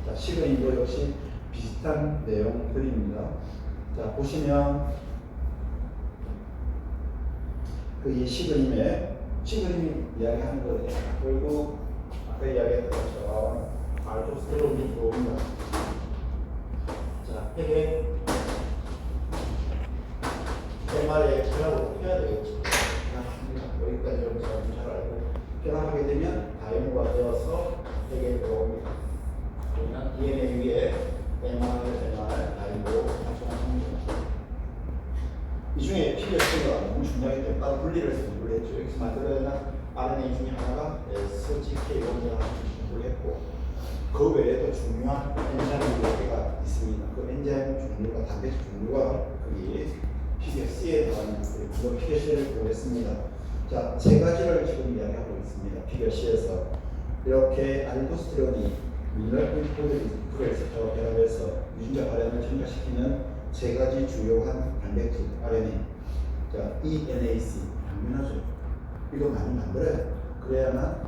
[SPEAKER 1] 자, C 그림도 역시 비슷한 내용 그림입니다. 자, 보시면 그 이 C 그림이 이야기하는 거예요. 결국 아까 이야기했던 것처럼 알도스테론이 들어옵니다. 자, 이게 MR에 결합을 해야 되겠죠. 여기까지 여러분 잘 알고 결합하게 되면 다이모가 되어서 이게 들어옵니다. 그러면 DNA 위에 MR, 다이모 활성화합니다. 이 중에 필요성이 너무 중요하기 때문에 따로 분리를 해서 공부를 했죠. 여기서 만들어낸 RNA 중에 하나가 SGK 원자를 공부했고 그 외에도 중요한 엔자임 몇 개가 있습니다. 그 엔자임 종류가 단백질 종류가 거기 피겨 C에 나가는 그 피겨 C를 보겠습니다. 자, 세 가지를 지금 이야기하고 있습니다. 피겨 C에서 이렇게 알도스테론이 미네랄 폴리페놀을 결합해서 유전자 발현을 증가시키는 세 가지 주요한 단백질 RNA. 자, ENAC 당연하죠. 이거 많이 만들어요. 그래야만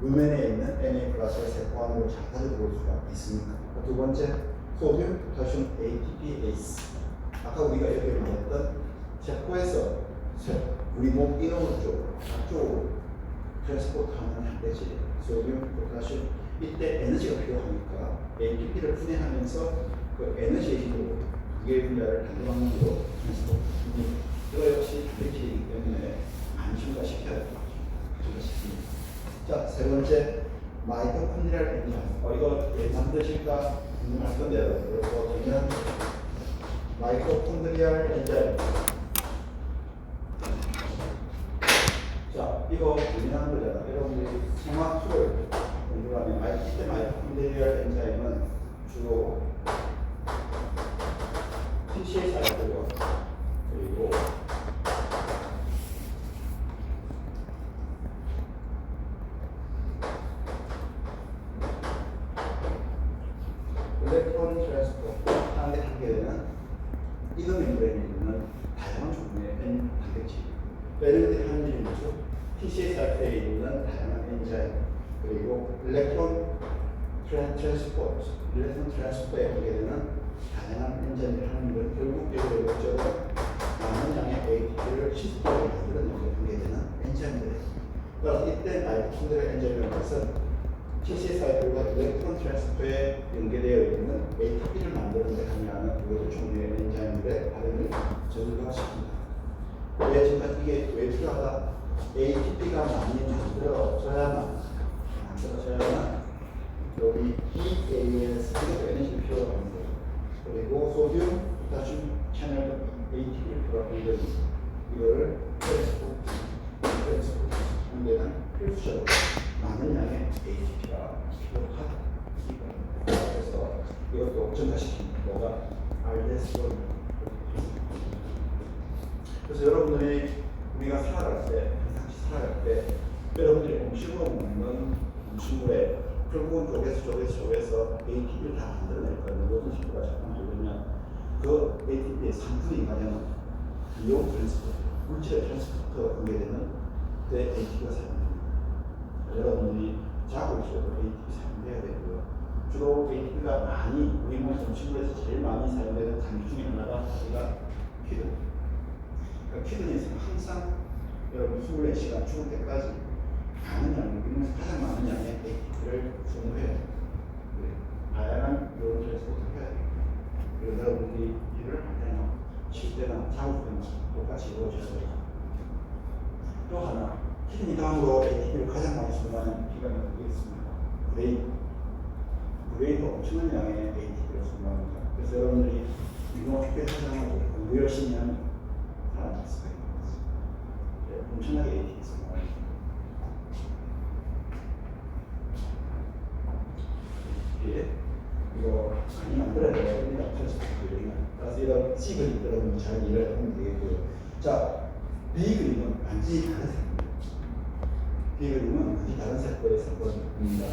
[SPEAKER 1] 루멘에 있는 NA 플러스의 세포 안으로 잘 들어올 수가 있습니까? 두 번째, 소듐, 포타슘, ATPase. 아까 우리가 여기 말했던 세포에서 우리 몸 이론 쪽으로 트랜스포트하는 단백질, 소듐, 포타슘. 이때 에너지가 필요하니까 ATP를 분해하면서 그 에너지의 힘으로 두 개의 분자를 단도방향으로 트랜스포트. 이거 역시 단백질이기 때문에 안심과 시켜야 됩니다. 자, 세 번째, 마이토콘드리얼 엔자임. 이거 왜 만드실까 궁금할 건데요. 이거 보면 마이토콘드리얼 엔자임. 자, 이거 유명한 거잖아. 여러분들이 생화투를 공부하면 이때 마이토콘드리얼 엔자임은 주로 TCA 사이트고요. 그리고 일렉트론 트랜스포트 하는데 하게 되는 이거 멤브레인에 있는 다양한 종류의 단백질. 얘네들이 하는 일이 뭐죠? TCA 사이트에 있는 다양한 엔자임 그리고 일렉트론 트랜스포트에 하게 되는 다양한 엔자임을 하는 건 결국 이것저것 많은 양의 ATP를 시스템으로 만들어내게 하게 되는 엔자임들이에요. 따라서 이때 마이토콘드리얼 엔자임이라는 것은 TCA 사이클과 일렉트론 트랜스포에 연계되어 있는 ATP를 만드는 데 관여하는 여러 종류의 엔자임들의 발현을 저질화시킵니다. 왜 지금까지 이게 왜 필요하다? ATP가 많이 만들어져야만 여기 EAS 이것도 에너지를 필요합니다. 그리고 소듐, 포타슘 채널도 ATP를 필요합니다. 이거를 트랜스포트 하는 데는 필수적으로 많은 양의 기록하다. 그래서 이것도 증가시키는 거가 알데스론. 그래서 여러분들이 우리가 살아갈 때, 평상시 살아갈 때 여러분들이 음식으로 먹는 음식물에 결국은 쪼개서 ATP를 다 만들어낼 거예요. 모든 식구가 작동하려면 그 ATP의 3분의 2가량은 이온 트랜스포터, 물질의 트랜스포터가 관계되는 그 ATP가 사용됩니다. 여러분들이 자고 있어도 ATP 사용돼야 되고요. 주로 ATP가 많이 우리 몸 음식물에서 제일 많이 사용되는 단위 중에 하나가 키든. 그러니까 키든에서는 항상 여러분 24시간 죽을 때까지 많은 양, 우리 몸에서 가장 많은 양의 ATP를 소모해야 돼요. 다양한 이온 트랜스포터를 해야 돼요. 그래서 여러분들이 일을 할 때나 쉴 때나 자고 때나 똑같이 이루어져야 돼요. 또 하나, 키드니 다음으로 ATP를 가장 많이 소모하는 기관이 있습니다. 브레인도 엄청난 양의 ATP를 소모합니다. 그래서 여러분들이 운동 특별하장하고 공부 열심히 하면 살아날 수가 있는 거죠. 엄청나게 ATP 소모합니다. 이거 많이 만들어야 됩니다. 따라서 이런 C 그림 여러분 잘 이해를 하면 되겠고요. 자, B 그림은 완전히 다른 색입니다. B 그림은 완전히 다른 색깔의 색깔입니다.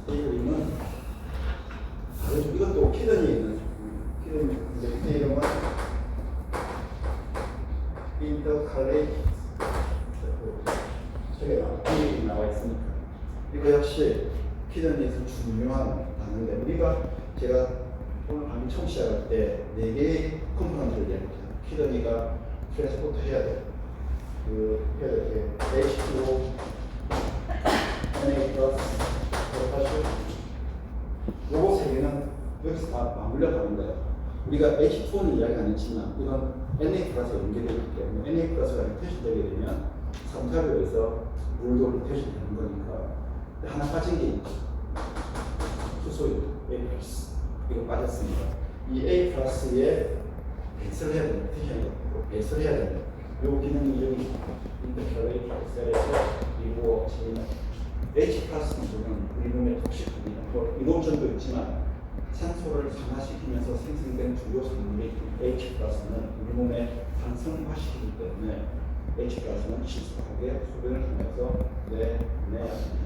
[SPEAKER 1] B 그림은 이것도 키드니에 있는 키드니 이름은 인터칼레이트 책에 나와 있으니까 이거 역시 키드니에서 중요한 단어인데 제가 오늘 강의 처음 시작할 때 4개의 컴포넌트를 얘기했죠. 키드니가 트랜스포트 해야 돼. 해야 될 게 H2O, Na+, 포타슘. 요거 3개는 여기서 다 맞물려 가는 거예요. 우리가 H2O는 이야기 안 했지만 이건 Na+가 연결이 되기 때문에 Na+가 리테이션되게 되면 삼사벽에서 물도 리테이션 되는 거니까 하나 빠진 게 있죠. 수소유 A+. 이거 빠졌습니다. 이 A+에 배설을 해야 됩니다. 배설을 해야 됩니다. 요 기능이 여기 인터칼레이트 셀에서 이루어집니다. H+는 우리 몸에 톡식합니다. 이론전도 있지만 산소를 산화시키면서 생성된 주요 성분이 H+는 우리 몸에 산성화시키기 때문에 H+는 신속하게 소변을 통해서 내내야 합니다.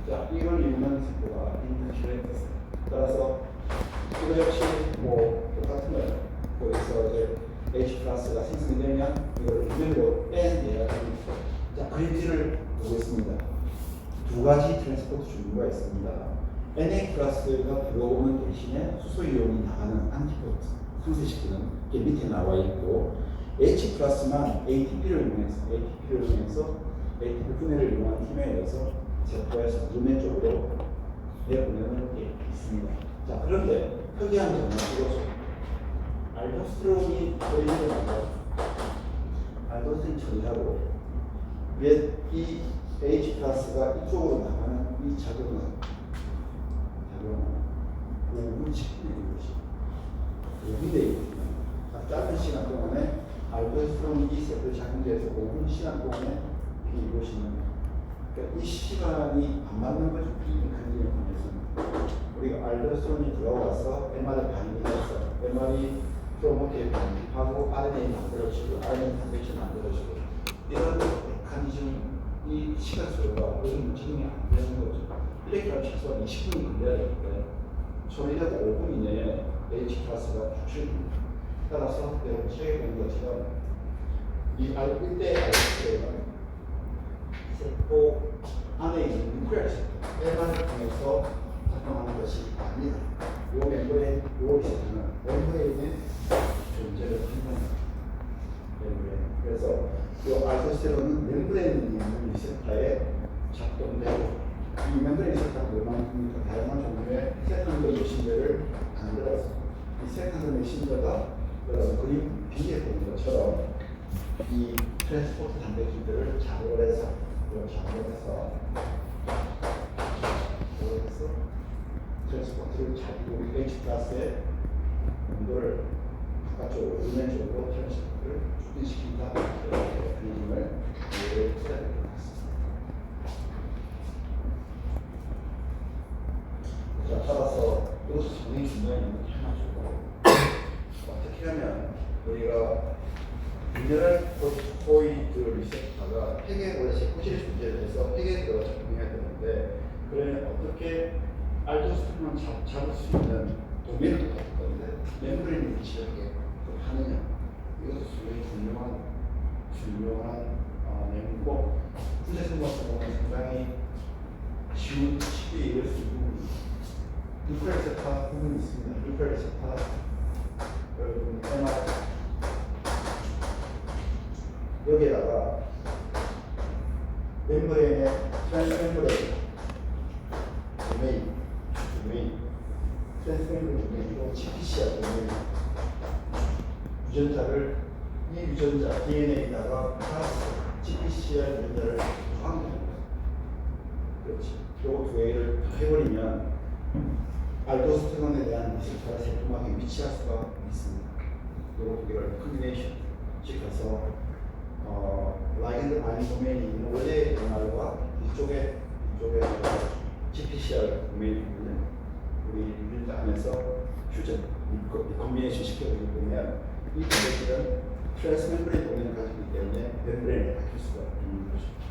[SPEAKER 1] 자, 이걸 이루는 색소가 인터칼레이트. 따라서 이거 역시 똑같은 거예요. 거기서 이제 H+가 생성이 되면 이걸 유면으로 빼내야 됩니다. 자, 그림지를 보고 있습니다. 두 가지 트랜스포트 종류가 있습니다. Na+가 들어오는 대신에 수소이온이 나가는 안티포트 상쇄시키는 게 밑에 나와 있고 H+만 ATP를 이용해서 ATP 분해를 이용한 힘에 의해서 세포에서 루멘 쪽으로 내보내는 게 있습니다. 자, 그런데 특이한 점은 이것은 알도스테론이 처리를 하고 알도스테론 처리하고 이 H+가 이쪽으로 나가는 이 작용은 5분 10분의 것이 여기에 있거든요. 짧은 시간 동안에 알도스테론이 이 세포에 작용돼서 5분 시간 동안에 이루어지는 그러니까 이 시간이 안 맞는 거죠. 이 근육을 통해서는 우리가 알도스테론이 들어와서 MR에 반응해서 MR이 프로모티에 반응하고 RNA 만들어지고 RNA 탄백질 만들어지고 이런 메커니즘이 시간 속도가 요즘 진행이 안 되는 거죠. 이렇게 하면 최소한 20분이 걸려야 되는데 소리라도 5분 이내에 H+가 추출됩니다. 따라서 여러분 책에 보는 것처럼 이 R1대 알도스테론은 세포 안에 있는 뉴클레스 뼈만을 통해서 작동하는 것이 아니다. 이 멤브레인, 이 리셉터는 멤브레인의 존재를 판단합니다. 그래서 이 알도스테론은 멤브레인에 있는 리셉터에 작동되고 이 멤브레인 리셉터가 얼마만큼 다양한 종류의 세컨더리 메신저를 만들어서 이 세컨더리 메신저가 여러분 그림 B에 보는 것처럼 이 트랜스포트 단백질들을 작업을 해서 트랜스포트를 잘 이루고 H+의 온도를 바깥쪽으로 일면적으로 트랜스포를 촉진시킨다. 이렇게 그림을 이해를 해야 될 것 같습니다. 자, 따라서 이것도 상당히 중요한 테마죠. 어떻게 하면 우리가 미네랄 코티코이드 리셉터가 폐계에 원래 세포질의 존재를 해서 폐계에 들어가 작동해야 되는데, 그러면 어떻게 알도스테론을 잡을 수 있는 도면을 가질 건데 멤브레인 위치를 하느냐, 이것도 상당히 중요한 내용이고, 분쇄성 같은 경우는 상당히 쉽게 이해할 수 있는 부분입니다. 뉴클레어 리셉터 부분이 있습니다. 뉴클레어 리셉터 여러분 MR 여기에다가 멤브레인의 트랜스멤브레인 도메인 트랜스멤브레인 도메인이고 GPCR 도메인 유전자를 이 유전자 DNA에다가 GPCR 유전자를 더하면 됩니다. 그렇지. 요 두 개를 해버리면 알도스테론에 대한 리셉터가 세포막에 위치할 수가 있습니다. 요 두 개를 컨비네이션 시켜서 라이겐드 바인 도메인이 있는 원래 MR과 이쪽에 GPCR 도메인이 있는 우리 유전자 안에서 퓨전, 컨비네이션 시켜보기 보면 이 도메인은 트랜스멤브레인 도메인을 가지고 있기 때문에 멤브레인을 바뀔 수가 있는 것입니다.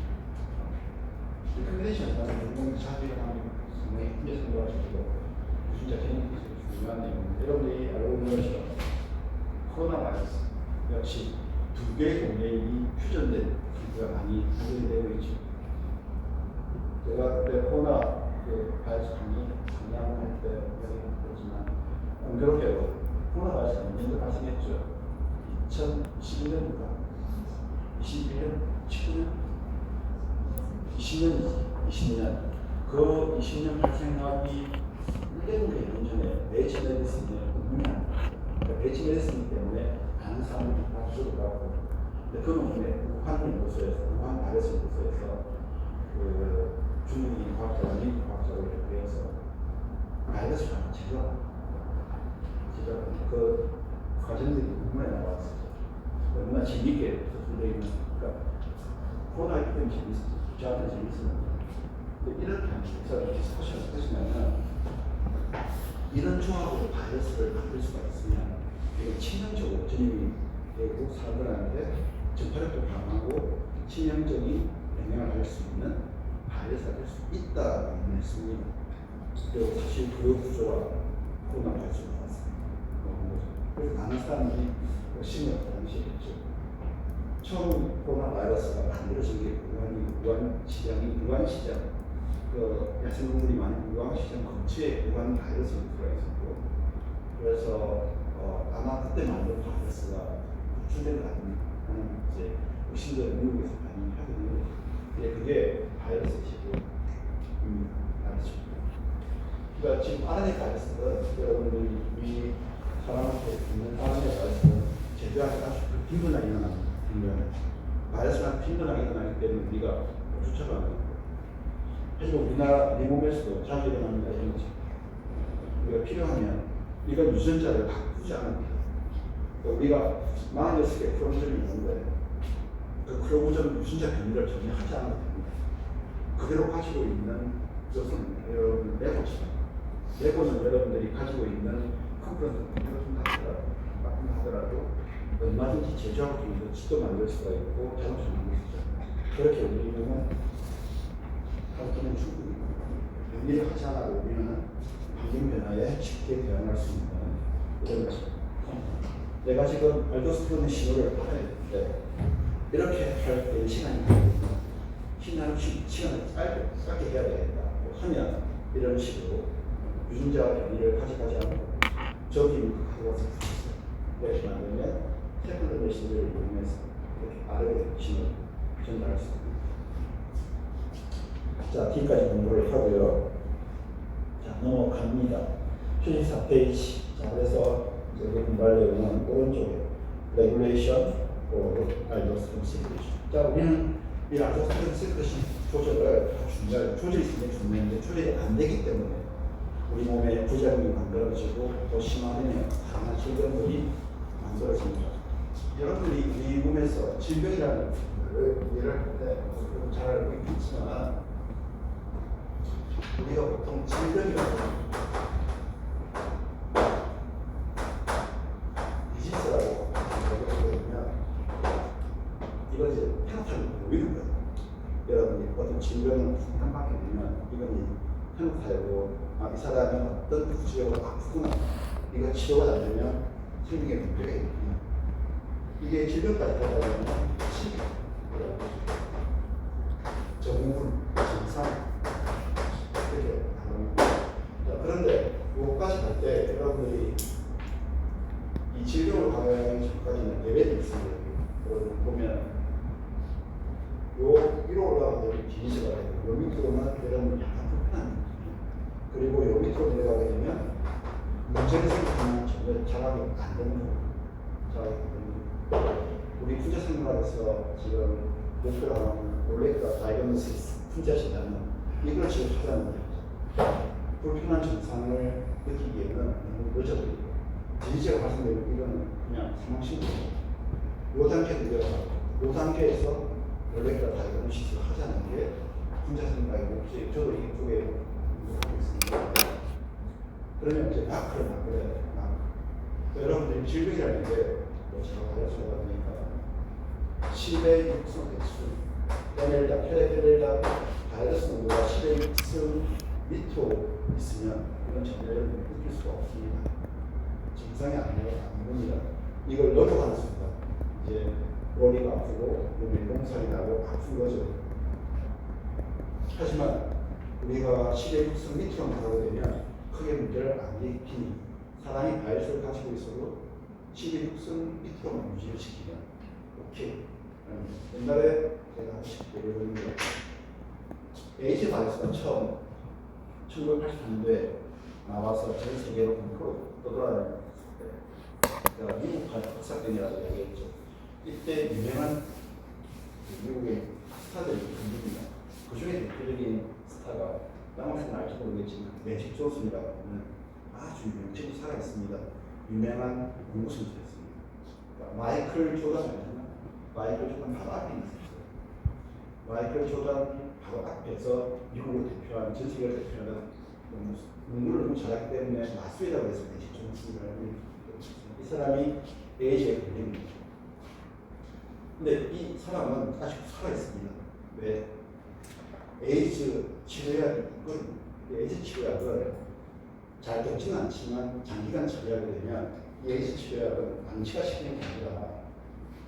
[SPEAKER 1] 이 컨비네이션은 공공 자주 일어나는 상당히 힘들어서 가지고 유전자 개념 기술이 중요한 내용입니다. 여러분들이 알고 있는 것처럼 코로나 바이러스 역시 두 개의 도메인이 퓨전된 상태가 많이 발견되고 있죠. 제가 그때 코로나 바이러스 강의할 때 얘기했지만 공교롭게도 코로나 바이러스가 언제부터 발생했죠? 2021년부터 21년, 19년, 20년 그 20년 발생하기 1년 전에 베이지 메디슨의 의문이야. 베이지 메디슨 때문에 많은 사람들이 박수를 받고, 근데 그 논문에 우한 바이러스 연구소에서 그 중국인 과학자와 미국 과학자를 대해서 바이러스를 한번 제조한 그 과정들이 논문에 나왔었죠. 얼마나 재미있게 서술되어 있는, 그러니까 코로나 때문에 재밌었죠. 저한테 재밌었는데, 이렇게 하면서 디스커션을 하시면은 이런 조합으로 바이러스를 만들 수가 있으면 되게 치명적으로 전염이 되고 사람들한테 전파력도 강하고 치명적인 영향을 할 수 있는 바이러스가 될 수 있다고 말했습니다. 그리고 사실 그 구조가 코로나 바이러스가 나왔습니다. 그래서 많은 사람들이 심을 당시했죠. 처음 코로나 바이러스가 만들어진 게 우한 시장, 그 야생동물이 많은 우한 시장 근처에 우한 바이러스 연구가 있었고, 그래서 아마 그때 만든 바이러스가 유출된 거 아닙니까? 이제 의심들 미국에서 많이 하거든요. 근데 그게 바이러스이고, 그러니까 지금 RNA 바이러스는 여러분들이 이 사람한테 있는 RNA 바이러스는 제대하게 아주 빈번하게 일어나는 거예요. 바이러스가 빈번하게 일어나기 때문에 우리가 쫓아가는 거예요. 하지만 우리나라 내 몸에서도 자주 일어납니다. 이런 거죠. 우리가 필요하면 이건 유전자를 바꾸지 않습니다. 우리가 46개 크로모점이 있는데 그 크로모점 유전자 변이를 전혀 하지 않아도 됩니다. 그대로 가지고 있는 것은 여러분 레고처럼, 레고는 여러분들이 가지고 있는 컴퓨터를 하더라도 얼마든지 제조하고 있는 집도 만들 수가 있고 자동차 만들 수 있죠. 그렇게 우리 몸은 활동은 충분히 변이를 하지 않아도 우리는 환경 변화에 쉽게 대응할 수 있는 이런 것입니다. 내가 지금 알도스테론의 신호를 받아야 되는데 이렇게 할 때 시간이 걸리면 시간을 짧게 해야 되겠다 하면 이런 식으로 유전자 변이를 가져가지 않고 저기 가져가서 이렇게 만들면 세컨드 메시지를 이용해서 이렇게 빠르게 신호를 전달할 수 있습니다. 자, 뒤까지 공부를 하고요. 자, 넘어갑니다. 74페이지. 자, 그래서 여기 공부할 내용은 오른쪽에 레귤레이션 알도스테론 시크레션. 자, 우리는 이 알도스테론 시크레션 조절을 중요해요. 조절이 굉장히 중요한데 조절이 안 되기 때문에 우리 몸에 부작용이 만들어지고 또 심하면 다양한 질병들이 강조를 합니다. 여러분들이 우리 몸에서 질병이라는 걸 이해를 할 때 잘 알고 있겠지만 우리가 보통 질병이라고 디지스라고 하거든요. 이건 이제 편협하게 보이는 거예요. 여러분이 어떤 질병을 판단받게 되면 이건 편협하고 이 사람이 어떤 구체적으로 아프구나, 이거 치료가 안 되면 생명에 문제가 있거든요. 이게 질병까지 가져가면 정문, 증상 이렇게 나옵니다. 그런데 요까지 갈 때 여러분들이 이 질병을 감염하기 전까지는 레벨이 있습니다. 여러분 보면 요 위로 올라가면 디지스가 되고 요 밑으로는 여러분 약간 불편한 느낌, 그리고 요 밑으로 내려가게 되면 문제를 생각하면 전혀 자각이 안 되는 거예요. 우리 풍자생물학에서 지금 목표로 하는 몰레큘러 다이그노시스 풍자診断이걸 지금 하자는 거예요. 불편한 증상을 느끼기에는 너무 늦어버리고 디지스가 발생되고 이거는 그냥 사망신고예요. 요 단계에 들어가고 요 단계에서 몰레큘러 다이그노시스를 하자는 게 풍자생물학의 목표예요. 저도 이쪽에 하고 있습니다. 그러면 이제 마크를 만들어야 돼요. 여러분들이 질병이라는 게 제가 가르쳐다 보니까 10의 6승 백수 에넬다, 페레델다 바이러스 농도가 10의 6승 밑으로 있으면 이건 전혀 느낄 수가 없습니다. 증상이 아닙니다. 이걸 넘어가는 순간 이제 머리가 아프고 몸에 몸살이 나고 아픈 거죠. 하지만 우리가 10의 6승 밑으로 가게 되면 크게 문제를 안 일으키니 사람이 바이러스를 가지고 있어도 10의 6승 밑으로만 유지를 시키면 오케이. 옛날에 제가 예를 들면 에이즈 바이러스가 처음 1980년도에 나와서 전 세계로 공포로 떠돌아다녔을 때 제가 미국 박사병이라고 얘기했죠. 이때 유명한 미국의 스타들이 있습니다. 그 중에 대표적인 스타가 남학생은 알지 모르겠지만 매직 존슨이라고 하는 아주 명칭이 살아있습니다. 유명한 공부선수였습니다. 그러니까 마이클 조던 마이클 조던 바로 앞에 있었어요. 마이클 조던 바로 앞에서 미국을 대표하는, 전 세계를 대표하는 농구를 너무 잘하기 때문에 마스웨이라고 해서 매직 존슨이라는 이 사람이 에이즈에 걸립니다. 근데 이 사람은 아직도 살아있습니다. 왜? 에이즈 치료약이 있거든요. 에이즈 치료약을 잘 먹지는 않지만 장기간 처리하게 되면 이 에이즈 치료약은 완치가 시키는 게 아니라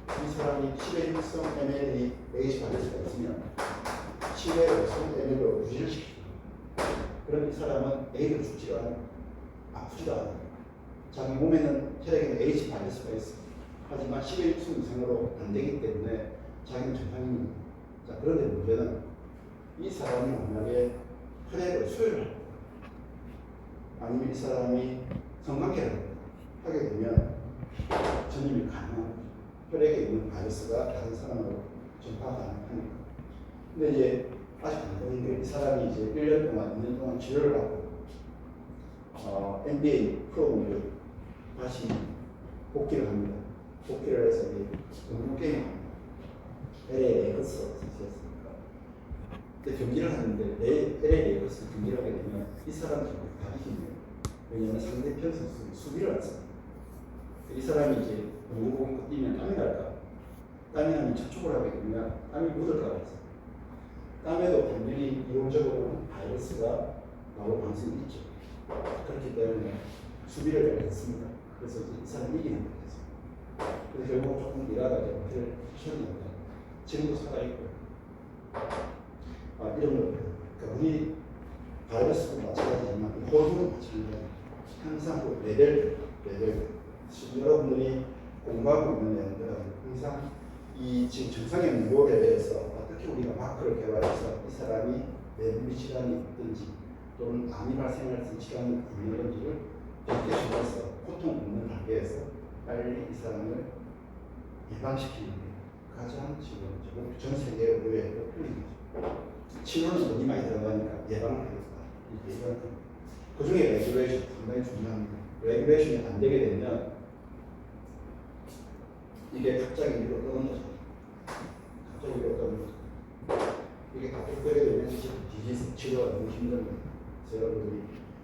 [SPEAKER 1] 이 사람이 10의 6성 mL이 에이즈 바이러스가 있으면 10의 5성 mL로 유지를 시킵니다. 그럼 이 사람은 에이즈로 죽지가 않아요. 아프지도 않아요. 자기 몸에는 혈액에는 에이즈 바이러스가 있어요. 하지만 10의 6성 이상으로 안 되기 때문에 자기는 정상입니다. 자, 그런데 문제는 이 사람이 만약에 혈액을 수혈을 아니면 이 사람이 성관계를 하게 되면 전염이 가능합니다. 혈액에 있는 바이러스가 다른 사람으로 전파 가능하니까. 근데 이제 아직 안 되는데 이 사람이 이제 1년 동안, 2년 동안 치료를 하고 NBA 프로그램을 다시 복귀를 합니다. 복귀를 해서 이제 농구 게임을 합니다. LA 레이커스라고 선수였습니까? 근데 경기를 하는데 LA 레이커스 경기를 하게 되면 이 사람 결국 다 이깁니다. 왜냐하면 상대편 선수 수비를 안 씁니다. 이 사람이 이제 농구공을 뛰면 땀이 날까? 땀이 나면 접촉을 하게 되면 땀이 묻을까 해서 땀에도 분명히 이론적으로 바이러스가 나올 가능성이 있죠. 그렇기 때문에 수비를 했습니다. 그래서 이 사람이 이기는 거죠. 그래서 결국 조금 일하다가 호텔을 쉬었는데 지금도 살아있고 이런 걸 그러니까 우리 바이러스도 마찬가지지만 호르몬도 마찬가지예요. 항상 그 레벨 여러분들이 공부하고 있는 애들은 항상 이 지금 정상의 연구 레벨에서 어떻게 우리가 마크를 개발해서 이 사람이 내분비 질환이 있든지 또는 암이 발생할 수 있는 질환이 있는지를 적게주면서 고통 없는 단계에서 빨리 이 사람을 예방시키는 게 가장 지금 전 세계 의료의 목표입니다. 치료는 돈이 많이 들어가니까 예방을 하겠다. 그 중에 레귤레이션 상당히 중요합니다. 레귤레이션이 안 되게 되면 이게 갑자기 위로 떠는 거죠. 갑자기 위로 떠는 거죠. 이게 갑자기 떠게 되면 디지스 치료가 너무 힘든 거예요. 그래서 여러분들이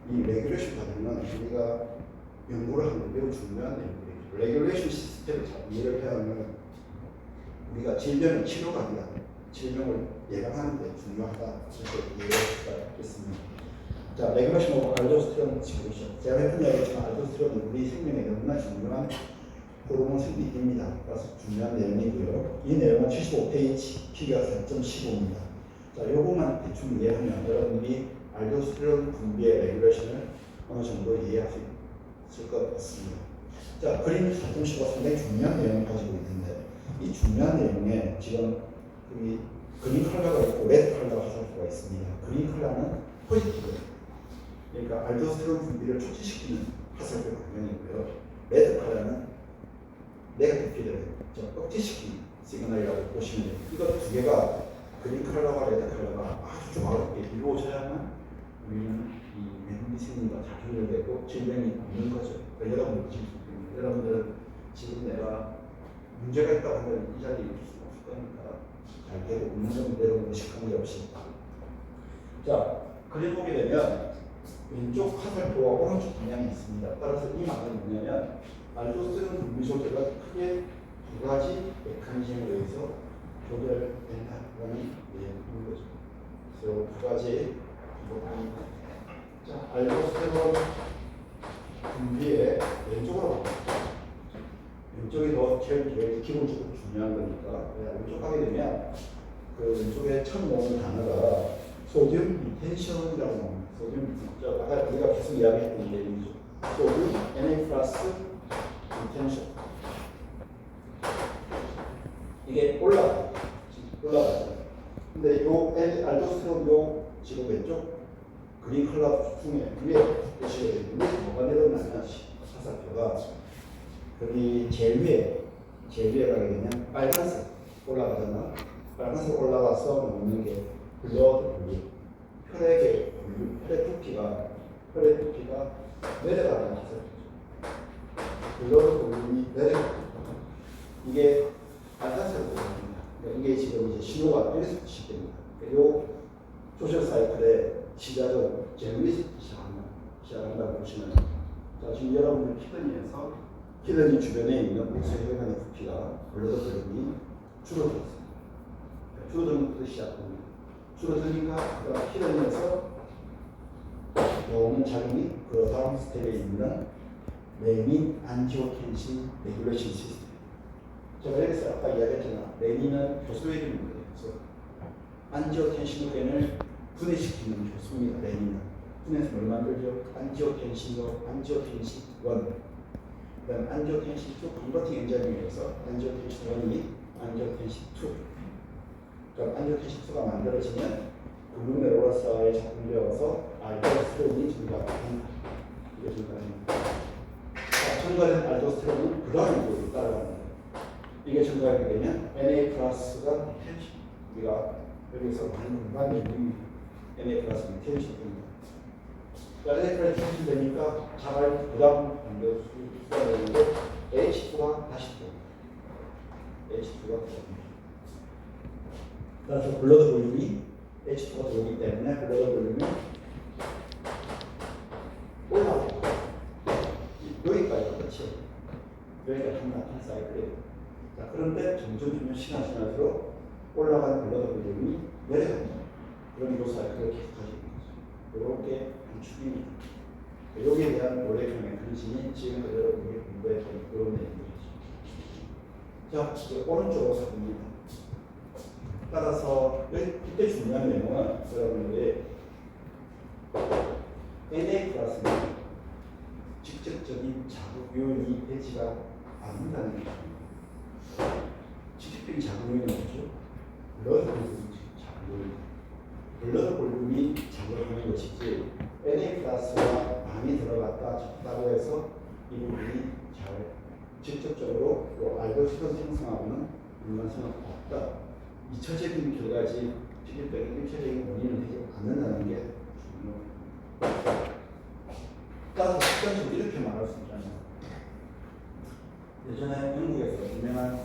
[SPEAKER 1] 이 레귤레이션 과정은 우리가 연구를 하는 매우 중요한 내용이에요. 레귤레이션 시스템을 잘 이해를 해야 하면 우리가 질병을 치료가 아니라 질병을 예방하는 데 중요하다. 이렇게 이해할 수가 있겠습니다. 자, 레귤레이션 알도스테론 지금 제가 했던 이야기지만 알도스테론은 우리 생명에 너무나 중요한 호르몬 생리입니다. 그래서 중요한 내용이고요. 이 내용은 75페이지, P가 4.15입니다. 자, 요거만 대충 이해하면 여러분이 알도스테론 분비의 레귤레이션을 어느 정도 이해할 수 있을 것 같습니다. 자, 그림 4.15가 상당히 중요한 내용을 가지고 있는데 이 중요한 내용에 지금 이 그린 컬러가 있고 레드 컬러 화살표가 있습니다. 그린 컬러는 포지티브, 그러니까 알도스테론 분비를 촉진시키는 화살표 방향이고요. 레드 컬러는 네거티브를 억제시키는 시그널이라고 보시면 돼요. 이거 두 개가 그린 컬러와 레드 컬러가 아주 조화롭게 이루어져야만 우리는 이 내분비 생리가 잘 조절되고 질병이 없는 거죠. 그러니까 여러분들은 지금 내가 문제가 있다고 하면 이 자리에 있을 수가 없을 거니까 잘 되고 없는 점대로 의식한 게 없이. 자, 그림 보게 되면 왼쪽 화살표와 오른쪽 방향이 있습니다. 따라서 이 말은 뭐냐면 알도스테론 분비 조절가 크게 두 가지 메커니즘에 의해서 조절된다라는 내용인 거죠. 그래서 두 가지 부분입니다. 자, 알도스테론 분비의 왼쪽으로 왼쪽이 더 제일 기본적으로 중요한 거니까 왼쪽 가게 되면 그 왼쪽에 처음 나오는 단어가 소듐 리텐션이라고 나옵니다. 소듐 아까 우리가 계속 이야기했던 내용이죠. 소듐 Na 플러스 리텐션 이게 올라가죠. 근데 요 알도스테론 요 지금 왼쪽 그린 컬러 중에 위에 보시게 되면 뭐가 내려오냐면 화살표가 여기 제일 위에 가게 되면 빨간색 올라가잖아. 빨간색 올라가서 먹는 게 블러드 볼륨, 혈액의 볼륨, 혈액 부피가 내려가는 화살표죠. 블러드 볼륨이 내려가는 이게 빨간색으로 보입니다. 그러니까 이게 지금 이제 신호가 여기서 시작됩니다. 이 조절 사이클의 시작은 제일 위에서 시작한다고 보시면 자, 지금 여러분들 키드니 주변에 있는 혈관의 부피가 블러드 볼륨이 줄어들었습니다. 줄어드는 것부터 시작됩니다. 줄어드니까 키드니에서 오는 작용이 그 다음 스텝에 있는 레닌 안지오텐신 레귤레이션 시스템. 제가 여기서 아까 이야기했잖아. 레닌은 효소의 이름입니다. 효소. 안지오텐신을 분해시키는 효소입니다. 레닌은 분해서 뭘 만들죠? 안지오텐신도 안지오텐신 1. 그다음 안지오텐신 2 컨버팅 엔자임에 의해서 안지오텐신 1이 안지오텐신 2. 그럼 안지오텐신 2가 만들어지면 글루메롤라스에 작동되어서 알도스테론이 증가합니다. 이게 증가합니다. 증가된 알도스테론은 그 다음 이쪽으로 따라갑니다. 이게 증가하게 되면 Na 플러스가 리텐션. 우리가 여기서 많이 유입니다. Na 플러스 리텐션 됩니다. Na 플러스 리텐션 되니까 잘 그 다음 단계로 수가 되는데 H2가 다시 됩니다. H2가 됩니다. 따라서 블러드 볼륨이 H2가 들어오기 때문에 블러드 볼륨이 올라가요. 여기까지 끝이에요. 여기가 한 사이클이에요. 자, 그런데 점점 시간 지날수록 올라간 블러드 볼륨이 내려갑니다. 그럼 이 사이클을 계속 가지고 있는 거죠. 이렇게 구축입니다. 여기에 대한 원래의 메커니즘이 지금 여러분이 공부했던 그런 내용들이죠. 자, 이제 오른쪽으로 가봅니다. 따라서 이때 중요한 내용은 여러분들이 Na 플러스는 직접적인 자극 요인이 되지가 않는다는 것입니다. 직접적인 자극 요인은 뭐죠? 블러드 볼륨이 자극 요인. 블러드 볼륨이 자극을 하는 것이지 Na 플러스가 많이 들어갔다 적다고 해서 이 부분이 잘 직접적으로 알도스테론 생성하고는 연관성은 없다. 2차적인 결과지 직접적인 1차적인 원인은 되지 않는다는 게 중요합니다. 따라서 직관적으로 이렇게 말할 수 있잖아요. 예전에 영국에서 유명한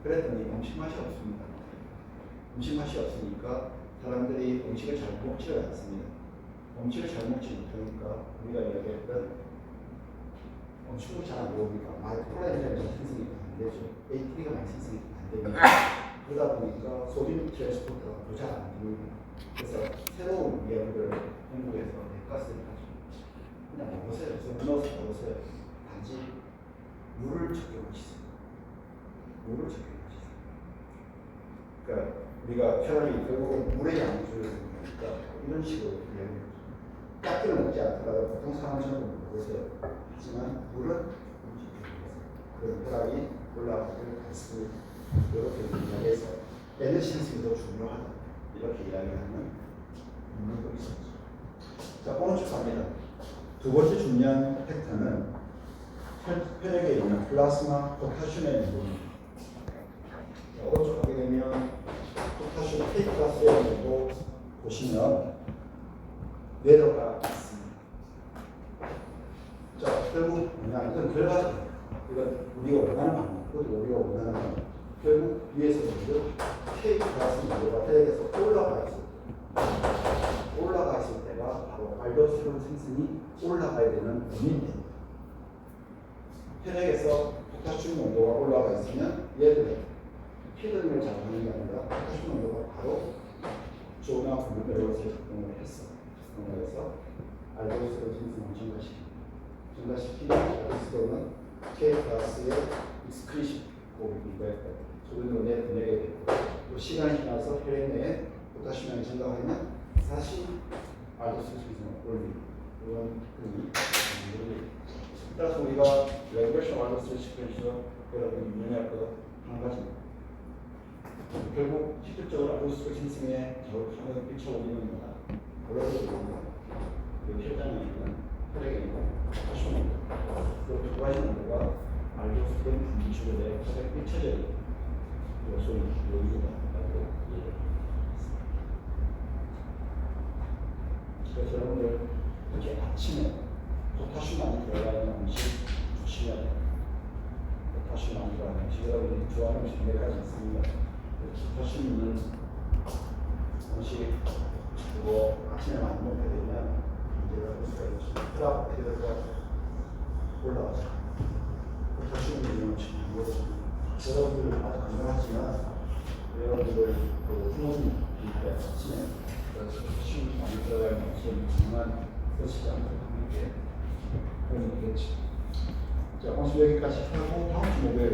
[SPEAKER 1] 그랬더니 음식 맛이 없습니다. 음식 맛이 없으니까 사람들이 음식을 잘 먹지를 않습니다. 음식을 잘 먹지 못하니까 우리가 이야기했던 음식을 잘 안 먹으니까 콜라겐이 생성이 안 되죠. ATP가 많이 생성이 안 됩니다. 그러다 보니까 소듐 트랜스포터가 더 잘 안 됩니다. 그래서 새로운 이야기를 한국에서 가스를 가지고 그냥 먹으세요. 넣어서 먹으세요. 단지 물을 적게 마시세요. 물을 적게 마시세요. 그러니까 우리가 차라리 결국은 물의 양을 줄여니까 이런 식으로 이야기해요. 까기는 먹지 않더라도 보통 사람처럼 먹으세요. 하지만 물은 적게 먹으세요. 그런 혈압이 올라가기를 받습니다. 이렇게 이야기해서 에너지 생성이 더 중요하다. 이렇게 이야기하는 문헌도 있었죠. 자, 오른쪽 갑니다. 두 번째 중요한 팩터는 혈액에 있는 플라스마 포타슘의 농도입니다. 오른쪽 가게 되면 포타슘 K 플러스의 농도 보시면 내려가 있습니다. 자, 결국 뭐냐? 이건 결과적입니다. 이건 우리가 원하는 방법, 그것도 우리가 원하는 방법. 결국 위에서 먼저 K 플러스 농도가 혈액에서 올라가 있을 때가 바로 알도스테론 생성이 올라가야 되는 원인입니다. 혈액에서 포타슘 농도가 올라가 있으면 얘들은 피드를 작용하는 게 아니라 포타슘 농도가 바로 조나 분비로서 작동을 했어. 그래서 알도스테론 생성을 증가시키는 알도스테론은 K 플러스의 익스크리션 고비가 소변으로 내게 되고 또 시간이 지나서 혈액 내에 포타슘량이 증가하면 다시 알도스테론 생성을 올리고 이런 근이 따라서 우리가 레그레션 알도스테론 시크레션 여러분이 유념할 거한 가지입니다. 결국 직접적으로 알도스테론 생성에 작용하는 미쳐오는 거다. 올라서 그 혈장에 있는 혈액에 있는 포타슘 농도 두 가지 농도가 알도스테론 분비축에 가장 일차적인 요소인 요인이다라고 이해했습니다. 그래서 여러분들 이렇게 아침에 포타슘 많이 들어가 있는 음식 조심해야 돼요. 포타슘 많이 들어가 있는 음식 여러분이 좋아하는 음식 몇 가지 있습니다. 포타슘 있는 음식 그리고 아침에 많이 먹게 되면 문제가 될 수가 있죠. 혈압 어떻게 될까 올라가죠. 포타슘 있는 음식 많이 먹어요. 여러분들 아주 건강하지만 여러분들 그 부모님한테 아침에 포타슘 많이 들어가 있는 음식 정말 드시지 않도록 하는 게 도움이 되겠죠. 자, 오늘 여기까지 하고 다음 주 목요일